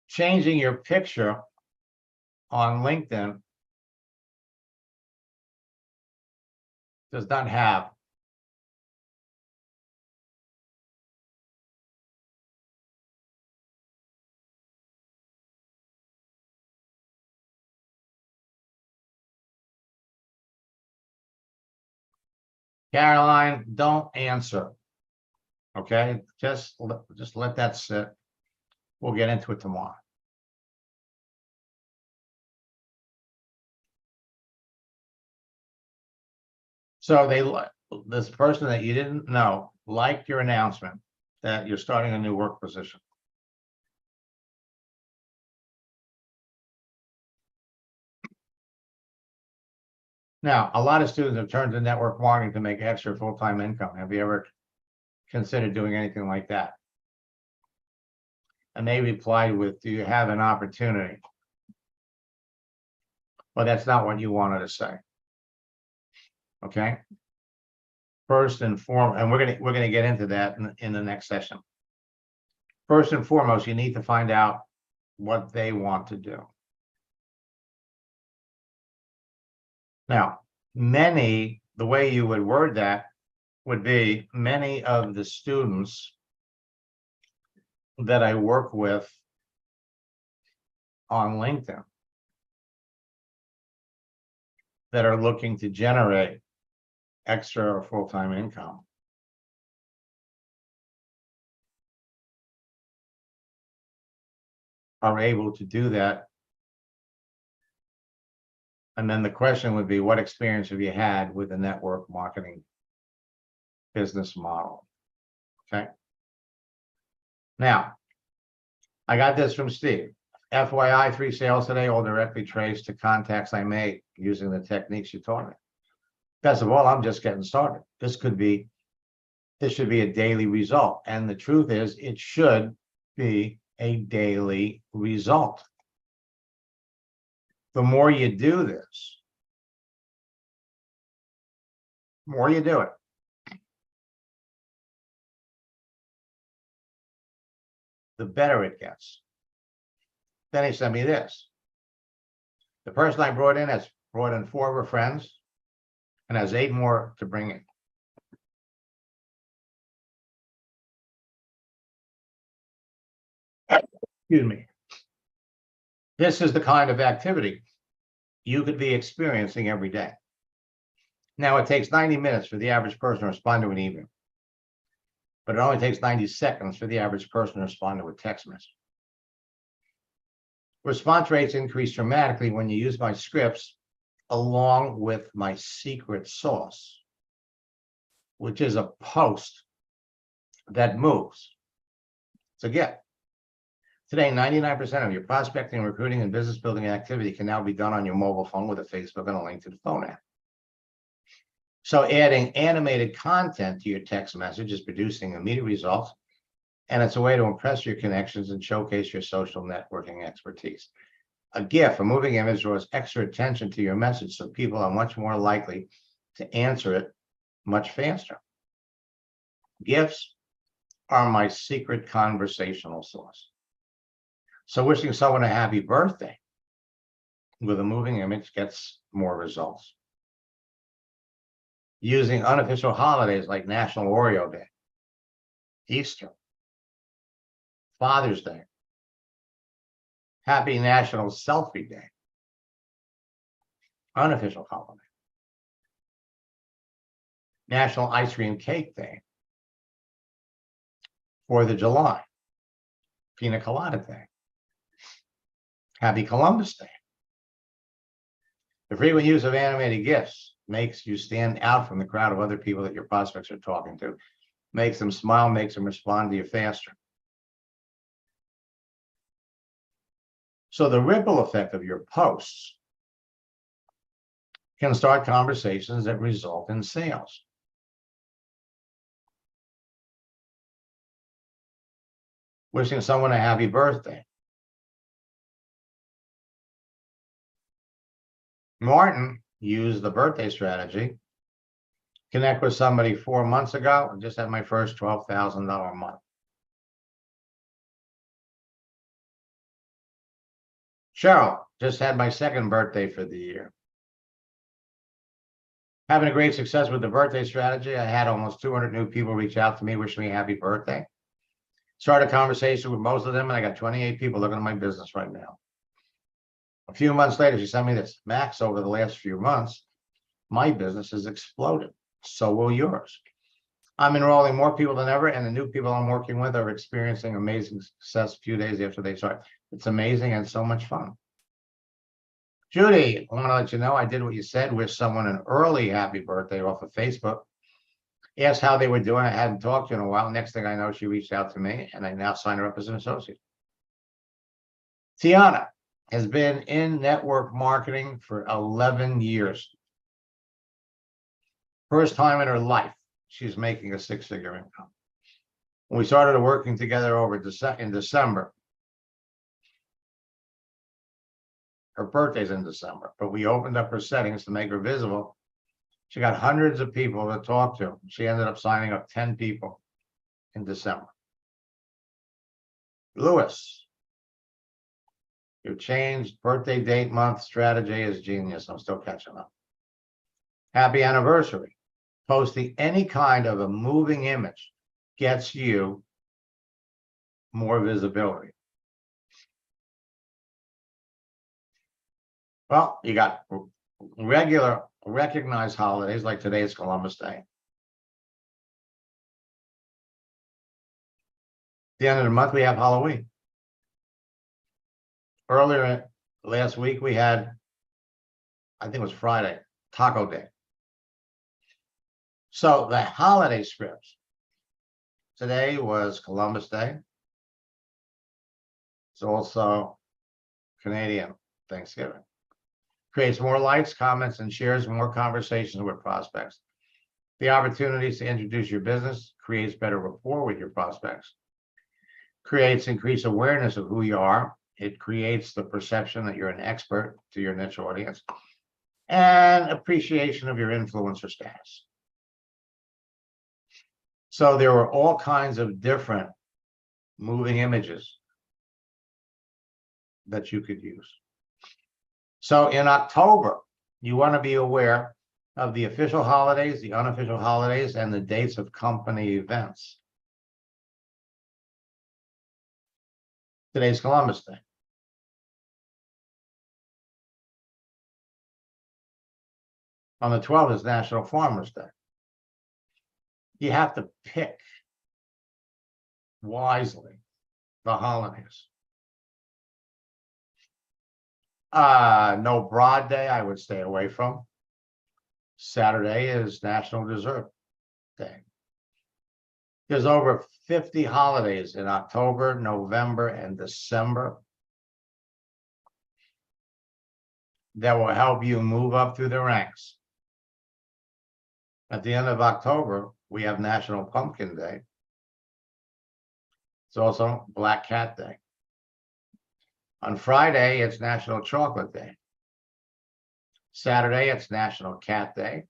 Changing your picture on LinkedIn does not have Caroline, don't answer. Okay, just let that sit. We'll get into it tomorrow. So this person that you didn't know liked your announcement that you're starting a new work position. Now, a lot of students have turned to network marketing to make extra full-time income. Have you ever considered doing anything like that? And they replied with, do you have an opportunity? Well, that's not what you wanted to say. Okay. First and foremost, and we're gonna get into that in the next session. First and foremost, you need to find out what they want to do. Now, the way you would word that would be many of the students that I work with on LinkedIn that are looking to generate extra or full-time income are able to do that. And then the question would be, what experience have you had with the network marketing business model? Okay. Now, I got this from Steve. FYI, 3 sales today, all directly traced to contacts I made using the techniques you taught me. Best of all, I'm just getting started. This should be a daily result. And the truth is, it should be a daily result. The more you do this, the more you do it, the better it gets. Then he sent me this. The person I brought in has brought in 4 of her friends and has 8 more to bring in. Excuse me. This is the kind of activity you could be experiencing every day. Now, it takes 90 minutes for the average person to respond to an email, but it only takes 90 seconds for the average person to respond to a text message. Response rates increase dramatically when you use my scripts along with my secret sauce, which is a post that moves. It's a gift. Today, 99% of your prospecting, recruiting, and business building activity can now be done on your mobile phone with a Facebook and a link to the phone app. So adding animated content to your text message is producing immediate results, and it's a way to impress your connections and showcase your social networking expertise. A GIF, a moving image, draws extra attention to your message, so people are much more likely to answer it much faster. GIFs are my secret conversational sauce. So wishing someone a happy birthday with a moving image gets more results. Using unofficial holidays like National Oreo Day, Easter, Father's Day, Happy National Selfie Day. Unofficial holiday. National Ice Cream Cake Day. 4th of July. Pina Colada Day. Happy Columbus Day. The frequent use of animated GIFs makes you stand out from the crowd of other people that your prospects are talking to. Makes them smile, makes them respond to you faster. So the ripple effect of your posts can start conversations that result in sales. Wishing someone a happy birthday. Martin used the birthday strategy. Connect with somebody 4 months ago and just had my first $12,000 month. Cheryl just had my second birthday for the year. Having a great success with the birthday strategy, I had almost 200 new people reach out to me wishing me a happy birthday. Started a conversation with most of them, and I got 28 people looking at my business right now. A few months later, she sent me this. Max, over the last few months, my business has exploded. So will yours. I'm enrolling more people than ever, and the new people I'm working with are experiencing amazing success a few days after they start. It's amazing and so much fun. Judy, I want to let you know I did what you said, wish someone an early happy birthday off of Facebook. Asked how they were doing. I hadn't talked to her in a while. Next thing I know, she reached out to me, and I now signed her up as an associate. Tiana has been in network marketing for 11 years. First time in her life, she's making a six-figure income. When we started working together in December, her birthday's in December, but we opened up her settings to make her visible. She got hundreds of people to talk to. She ended up signing up 10 people in December. Lewis, your changed birthday date month strategy is genius. I'm still catching up. Happy anniversary. Posting any kind of a moving image gets you more visibility. Well, you got regular recognized holidays like today is Columbus Day. At the end of the month, we have Halloween. Earlier last week, we had, I think it was Friday, Taco Day. So the holiday scripts. Today was Columbus Day. It's also Canadian Thanksgiving. Creates more likes, comments, and shares, more conversations with prospects. The opportunities to introduce your business creates better rapport with your prospects. Creates increased awareness of who you are. It creates the perception that you're an expert to your niche audience and appreciation of your influencer status. So there were all kinds of different moving images that you could use. So in October, you want to be aware of the official holidays, the unofficial holidays, and the dates of company events. Today's Columbus Day. On the 12th is National Farmers Day. You have to pick wisely the holidays. No Broad Day, I would stay away from. Saturday is National Dessert Day. There's over 50 holidays in October, November, and December that will help you move up through the ranks. At the end of October, we have National Pumpkin Day. It's also Black Cat Day. On Friday, it's National Chocolate Day. Saturday, it's National Cat Day.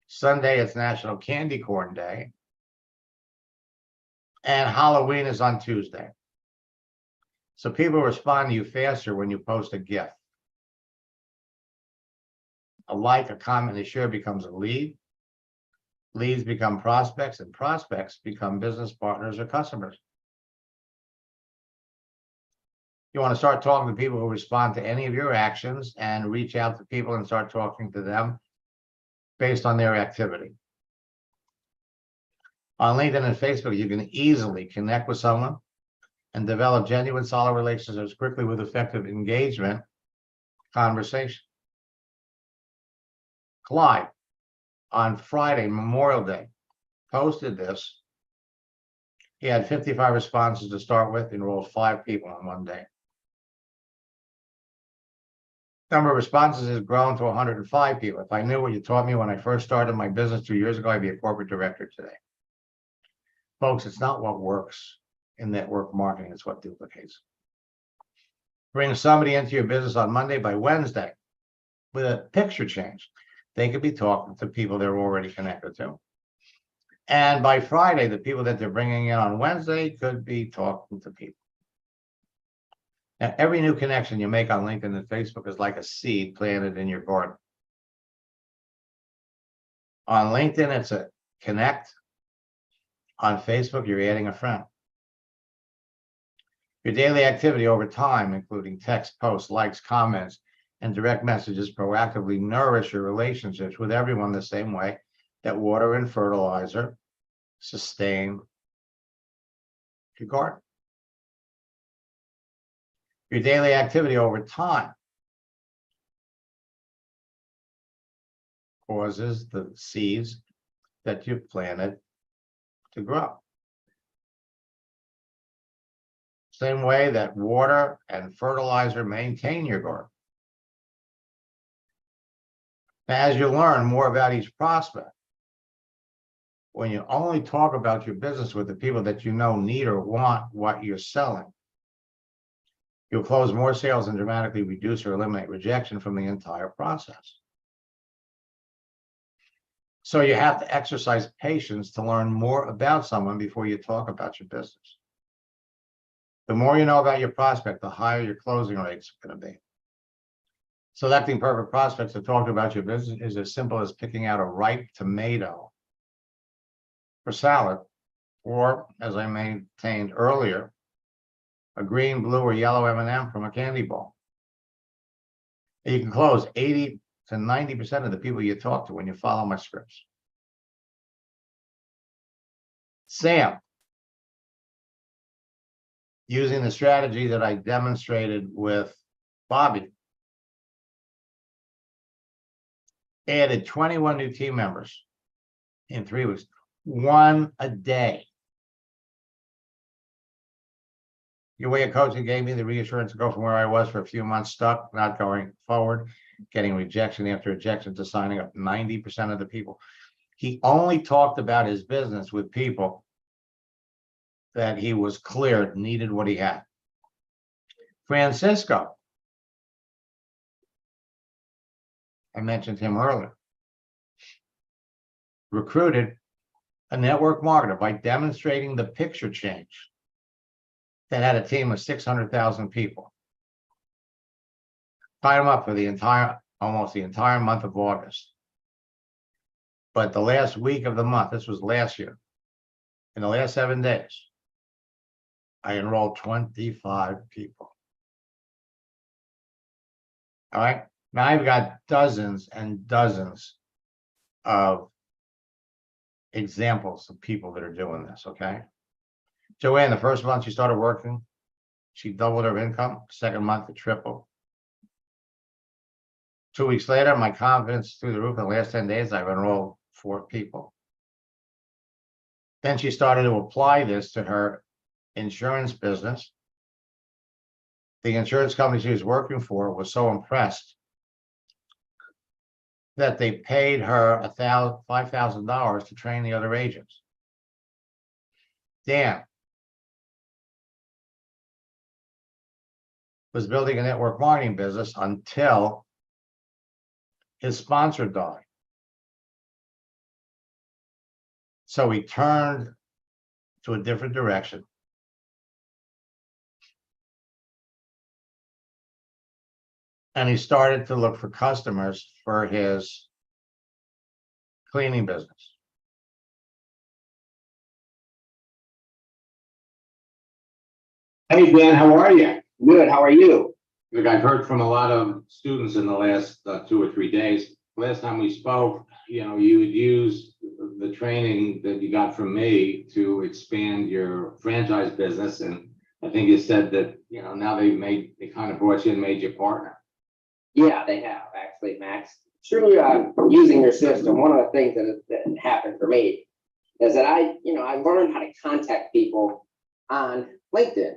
Sunday, it's National Candy Corn Day. And Halloween is on Tuesday. So people respond to you faster when you post a GIF. A like, a comment, a share becomes a lead. Leads become prospects, and prospects become business partners or customers. You want to start talking to people who respond to any of your actions and reach out to people and start talking to them based on their activity. On LinkedIn and Facebook, you can easily connect with someone and develop genuine, solid relationships quickly with effective engagement conversation. Clyde, on Friday, Memorial Day, posted this. He had 55 responses to start with, enrolled 5 people on one day. Number of responses has grown to 105 people. If I knew what you taught me when I first started my business 2 years ago, I'd be a corporate director today. Folks, it's not what works in network marketing, it's what duplicates. Bring somebody into your business on Monday. By Wednesday, with a picture change, they could be talking to people they're already connected to. And by Friday, the people that they're bringing in on Wednesday could be talking to people. Now, every new connection you make on LinkedIn and Facebook is like a seed planted in your garden. On LinkedIn, it's a connect. On Facebook, you're adding a friend. Your daily activity over time, including text, posts, likes, comments, and direct messages, proactively nourish your relationships with everyone the same way that water and fertilizer sustain your garden. Your daily activity over time causes the seeds that you've planted to grow. Same way that water and fertilizer maintain your garden. As you learn more about each prospect, when you only talk about your business with the people that you know need or want what you're selling, you'll close more sales and dramatically reduce or eliminate rejection from the entire process. So you have to exercise patience to learn more about someone before you talk about your business. The more you know about your prospect, the higher your closing rates are going to be. Selecting perfect prospects to talk about your business is as simple as picking out a ripe tomato for salad, or, as I maintained earlier, a green, blue, or yellow M&M from a candy ball. And you can close 80 to 90% of the people you talk to when you follow my scripts. Sam, using the strategy that I demonstrated with Bobby, added 21 new team members in 3 weeks, 1 a day. Your way of coaching gave me the reassurance to go from where I was for a few months stuck, not going forward, getting rejection after rejection, to signing up 90% of the people. He only talked about his business with people that he was clear needed what he had. Francisco, I mentioned him earlier, recruited a network marketer by demonstrating the picture change that had a team of 600,000 people. Tied him up for almost the entire month of August. But the last week of the month, this was last year, in the last 7 days, I enrolled 25 people. All right. Now I've got dozens and dozens of examples of people that are doing this. Okay. Joanne, the first month she started working, she doubled her income. Second month, it tripled. 2 weeks later, my confidence through the roof. In the last 10 days, I've enrolled 4 people. Then she started to apply this to her insurance business. The insurance company she was working for was so impressed that they paid her $5,000 to train the other agents. Dan was building a network marketing business until his sponsor died. So he turned to a different direction. And he started to look for customers for his cleaning business. Hey, Dan, how are you? Good, how are you? Look, I've heard from a lot of students in the last 2 or 3 days. Last time we spoke, you know, you would use the training that you got from me to expand your franchise business. And I think you said that, you know, now they kind of brought you and made you partner. Yeah, they have actually, Max. Through using your system, one of the things that happened for me is that I learned how to contact people on LinkedIn.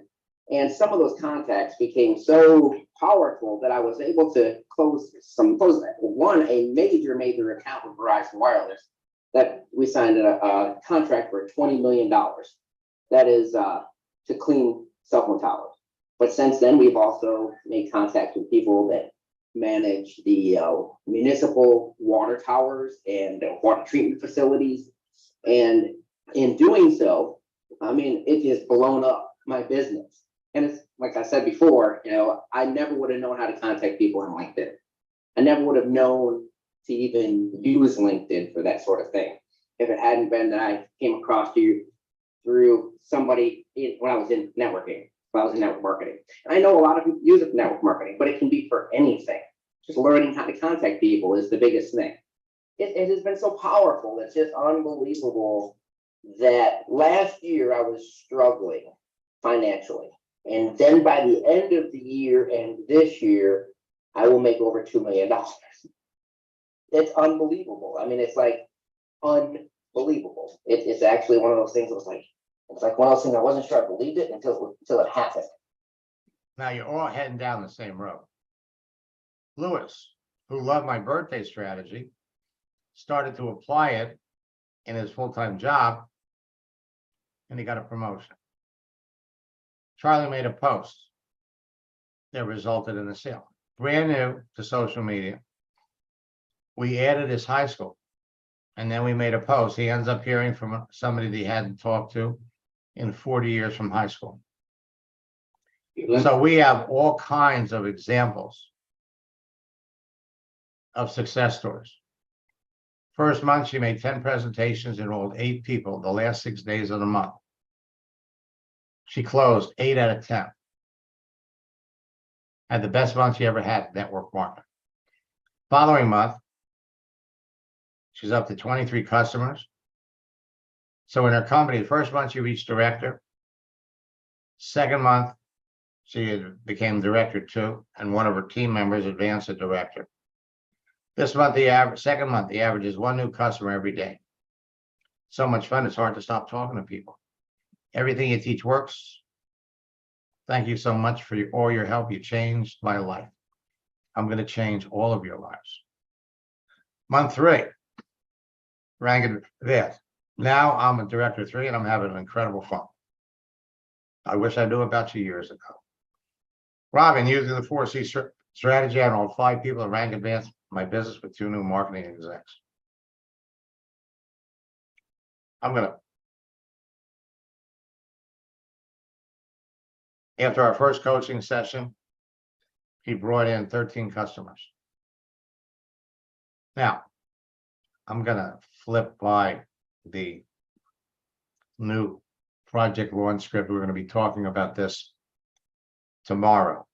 And some of those contacts became so powerful that I was able to close a major account with Verizon Wireless that we signed a contract for $20 million. That is to clean cell phone towers. But since then, we've also made contact with people that manage the municipal water towers and water treatment facilities. And in doing so, I mean, it has blown up my business. And it's like I said before, you know, I never would have known how to contact people on LinkedIn. I never would have known to even use LinkedIn for that sort of thing if it hadn't been that I came across you through somebody when I was in networking, when I was in network marketing. And I know a lot of people use it for network marketing, but it can be for anything. Just learning how to contact people is the biggest thing. It has been so powerful. It's just unbelievable that last year I was struggling financially. And then by the end of the year and this year, I will make over $2 million. It's unbelievable. I mean, it's like unbelievable. It's actually one of those things that was like, it's like one of those things I wasn't sure I believed it until it happened. Now you're all heading down the same road. Lewis, who loved my birthday strategy, started to apply it in his full-time job, and he got a promotion. Charlie made a post that resulted in a sale. Brand new to social media. We added his high school, and then we made a post. He ends up hearing from somebody that he hadn't talked to in 40 years from high school. So we have all kinds of examples of success stories. First month, she made 10 presentations, enrolled 8 people the last 6 days of the month. She closed 8 out of 10. Had the best month she ever had, network marketing. Following month, she's up to 23 customers. So in her company, the first month she reached director. Second month, she became director too, and one of her team members advanced to director. This month, second month, the average is 1 new customer every day. So much fun, it's hard to stop talking to people. Everything you teach works. Thank you so much for all your help. You changed my life. I'm going to change all of your lives. Month 3, ranking fifth. Now I'm a director 3 and I'm having an incredible fun. I wish I knew about you years ago. Robin, using the 4C strategy, I enrolled 5 people to rank advance my business with 2 new marketing execs. After our first coaching session, he brought in 13 customers. Now, I'm gonna flip by the new project launch script. We're gonna be talking about this tomorrow.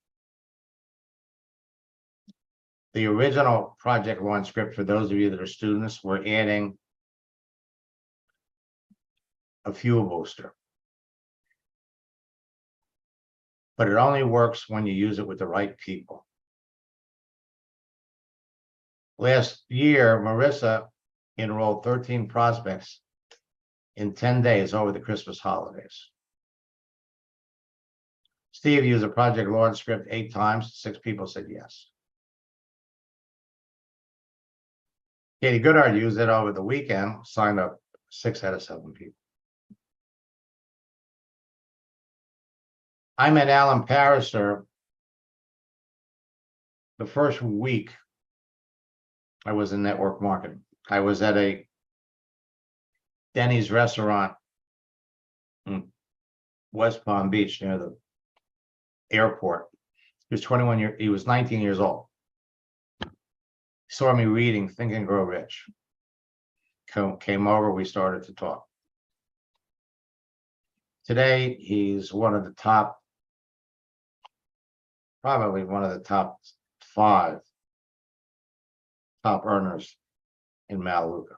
The original project launch script, for those of you that are students, we're adding a fuel booster. But it only works when you use it with the right people. Last year, Marissa enrolled 13 prospects in 10 days over the Christmas holidays. Steve used a project launch script 8 times, 6 people said yes. Katie Goodhart used it over the weekend, signed up 6 out of 7 people. I met Alan Pariser the first week I was in network marketing. I was at a Denny's restaurant in West Palm Beach near the airport. He was 19 years old. He saw me reading Think and Grow Rich. Came over, we started to talk. Today, he's one of the top probably one of the top 5 top earners in Mataluca.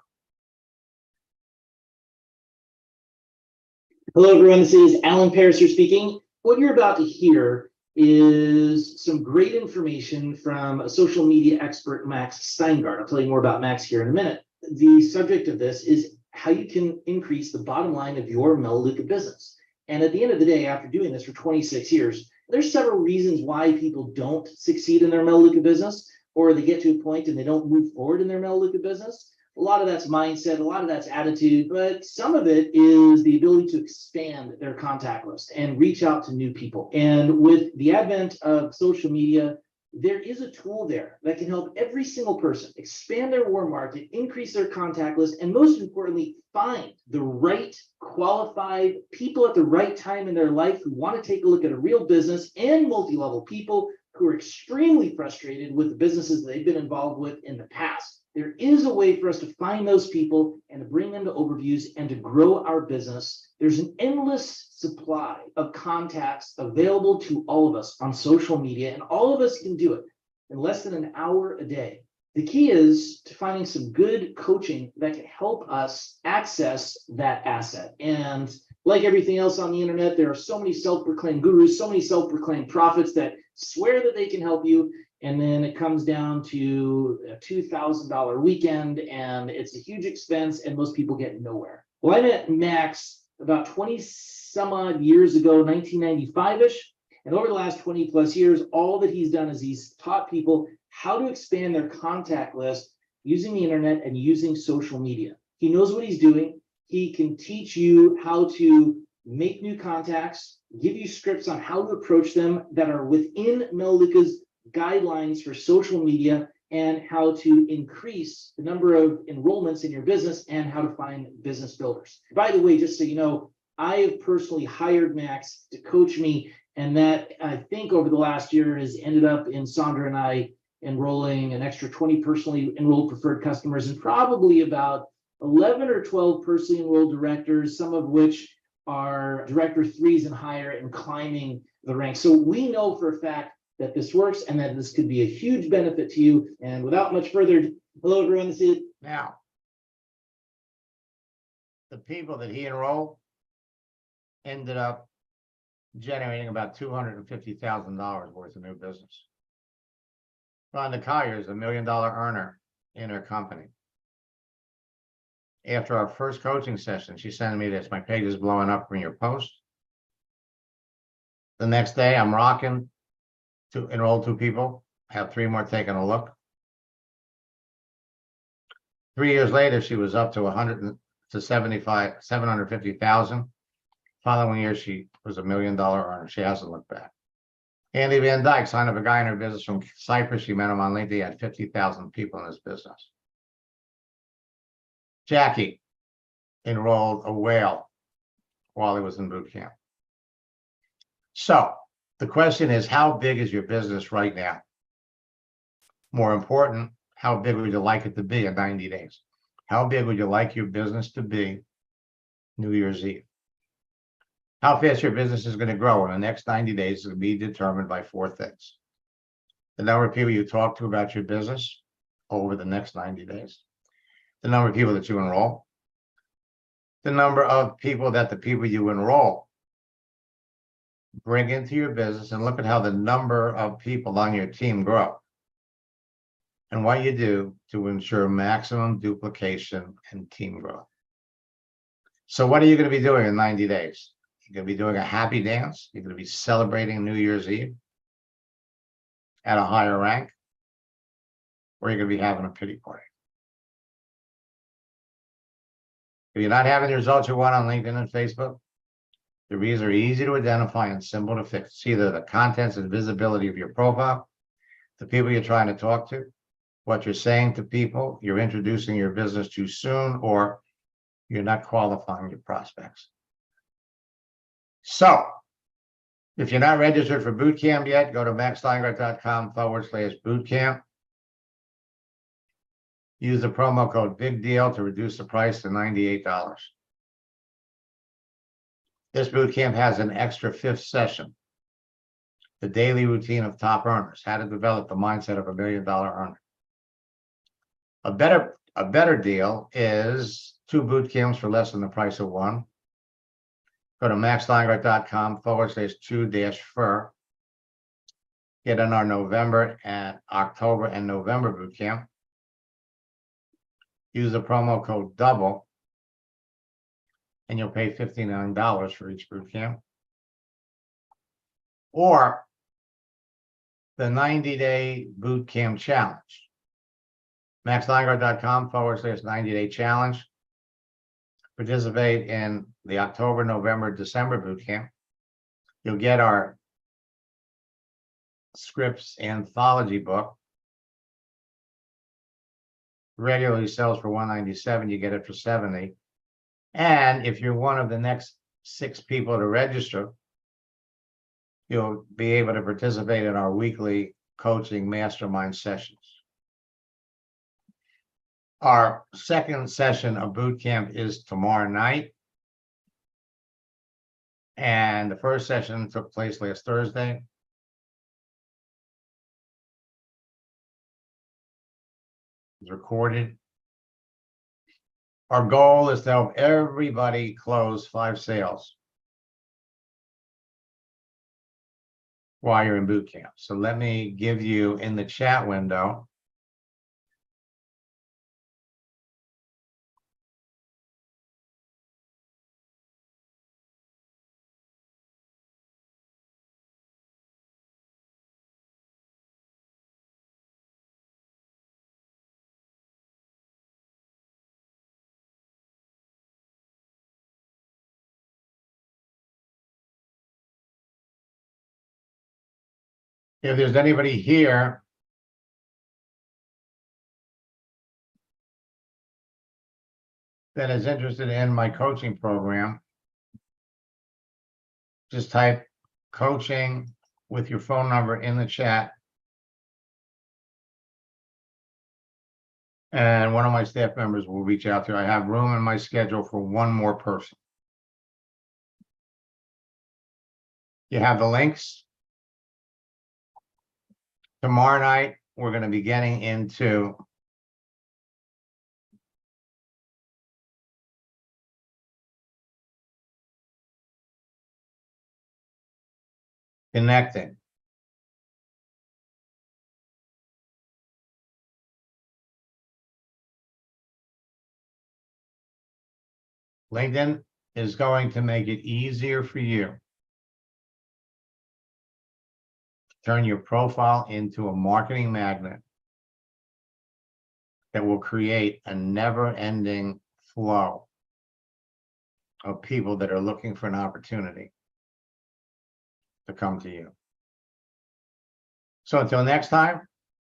Hello, everyone. This is Alan Paris here speaking. What you're about to hear is some great information from social media expert Max Steingart. I'll tell you more about Max here in a minute. The subject of this is how you can increase the bottom line of your Melaleuca business. And at the end of the day, after doing this for 26 years, there's several reasons why people don't succeed in their Melaleuca business, or they get to a point and they don't move forward in their Melaleuca business. A lot of that's mindset, a lot of that's attitude, but some of it is the ability to expand their contact list and reach out to new people. And with the advent of social media, there is a tool there that can help every single person expand their warm market, increase their contact list, and most importantly, find the right qualified people at the right time in their life who want to take a look at a real business, and multi-level people who are extremely frustrated with the businesses that they've been involved with in the past. There is a way for us to find those people and to bring them to overviews and to grow our business. There's an endless supply of contacts available to all of us on social media, and all of us can do it in less than an hour a day. The key is to finding some good coaching that can help us access that asset. And like everything else on the internet, there are so many self-proclaimed gurus, so many self-proclaimed prophets that swear that they can help you. And then it comes down to a $2,000 weekend, and it's a huge expense, and most people get nowhere. Well, I met Max about 20 some odd years ago, 1995-ish. And over the last 20 plus years, all that he's done is he's taught people how to expand their contact list using the internet and using social media. He knows what he's doing. He can teach you how to make new contacts, give you scripts on how to approach them that are within Melaleuca's guidelines for social media, and how to increase the number of enrollments in your business and how to find business builders. By the way, just so you know, I have personally hired Max to coach me, and that I think over the last year has ended up in Sandra and I enrolling an extra 20 personally enrolled preferred customers, and probably about 11 or 12 personally enrolled directors, some of which are director 3s and higher and climbing the ranks. So we know for a fact that this works and that this could be a huge benefit to you. And without much further, hello everyone, this is Now, the people that he enrolled ended up generating about $250,000 worth of new business. Rhonda Collier is $1 million earner in her company. After our first coaching session, she sent me this: my page is blowing up from your post. The next day, I'm rocking to enroll 2 people, have 3 more taking a look. 3 years later, she was up to 750,000. Following year, she was $1 million earner. She hasn't looked back. Andy Van Dyke signed up a guy in her business from Cyprus. She met him on LinkedIn. He had 50,000 people in his business. Jackie enrolled a whale while he was in boot camp. So the question is, how big is your business right now? More important, how big would you like it to be in 90 days? How big would you like your business to be New Year's Eve? How fast your business is going to grow in the next 90 days is going to be determined by 4 things. The number of people you talk to about your business over the next 90 days. The number of people that you enroll. The number of people that the people you enroll bring into your business, and look at how the number of people on your team grow. And what you do to ensure maximum duplication and team growth. So what are you going to be doing in 90 days? You're going to be doing a happy dance. You're going to be celebrating New Year's Eve at a higher rank, or you're going to be having a pity party. If you're not having the results you want on LinkedIn and Facebook, the reasons are easy to identify and simple to fix. It's either the contents and visibility of your profile, the people you're trying to talk to, what you're saying to people, you're introducing your business too soon, or you're not qualifying your prospects. So if you're not registered for boot camp yet, go to maxsteingart.com/bootcamp. Use the promo code Big Deal to reduce the price to $98. This boot camp has an extra 5th session The daily routine of top earners, how to develop the mindset of $1 million earner. A better deal is 2 boot camps for less than the price of 1. Go to maxsteingart.com/2-FUR. Get in our November and October and November boot camp. Use the promo code DOUBLE and you'll pay $59 for each boot camp. Or the 90-day boot camp challenge. maxsteingart.com/90-day challenge. Participate in the October, November, December boot camp. You'll get our scripts anthology book. Regularly sells for $197. You get it for $70. And if you're one of the next 6 people to register, you'll be able to participate in our weekly coaching mastermind sessions. Our second session of boot camp is tomorrow night. And the first session took place last Thursday. It was recorded. Our goal is to help everybody close 5 sales while you're in boot camp. So let me give you in the chat window if there's anybody here that is interested in my coaching program, just type coaching with your phone number in the chat. And one of my staff members will reach out to you. I have room in my schedule for 1 more person. You have the links. Tomorrow night, we're going to be getting into connecting. LinkedIn is going to make it easier for you to turn your profile into a marketing magnet that will create a never-ending flow of people that are looking for an opportunity to come to you. So until next time,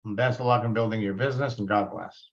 best of luck in building your business and God bless.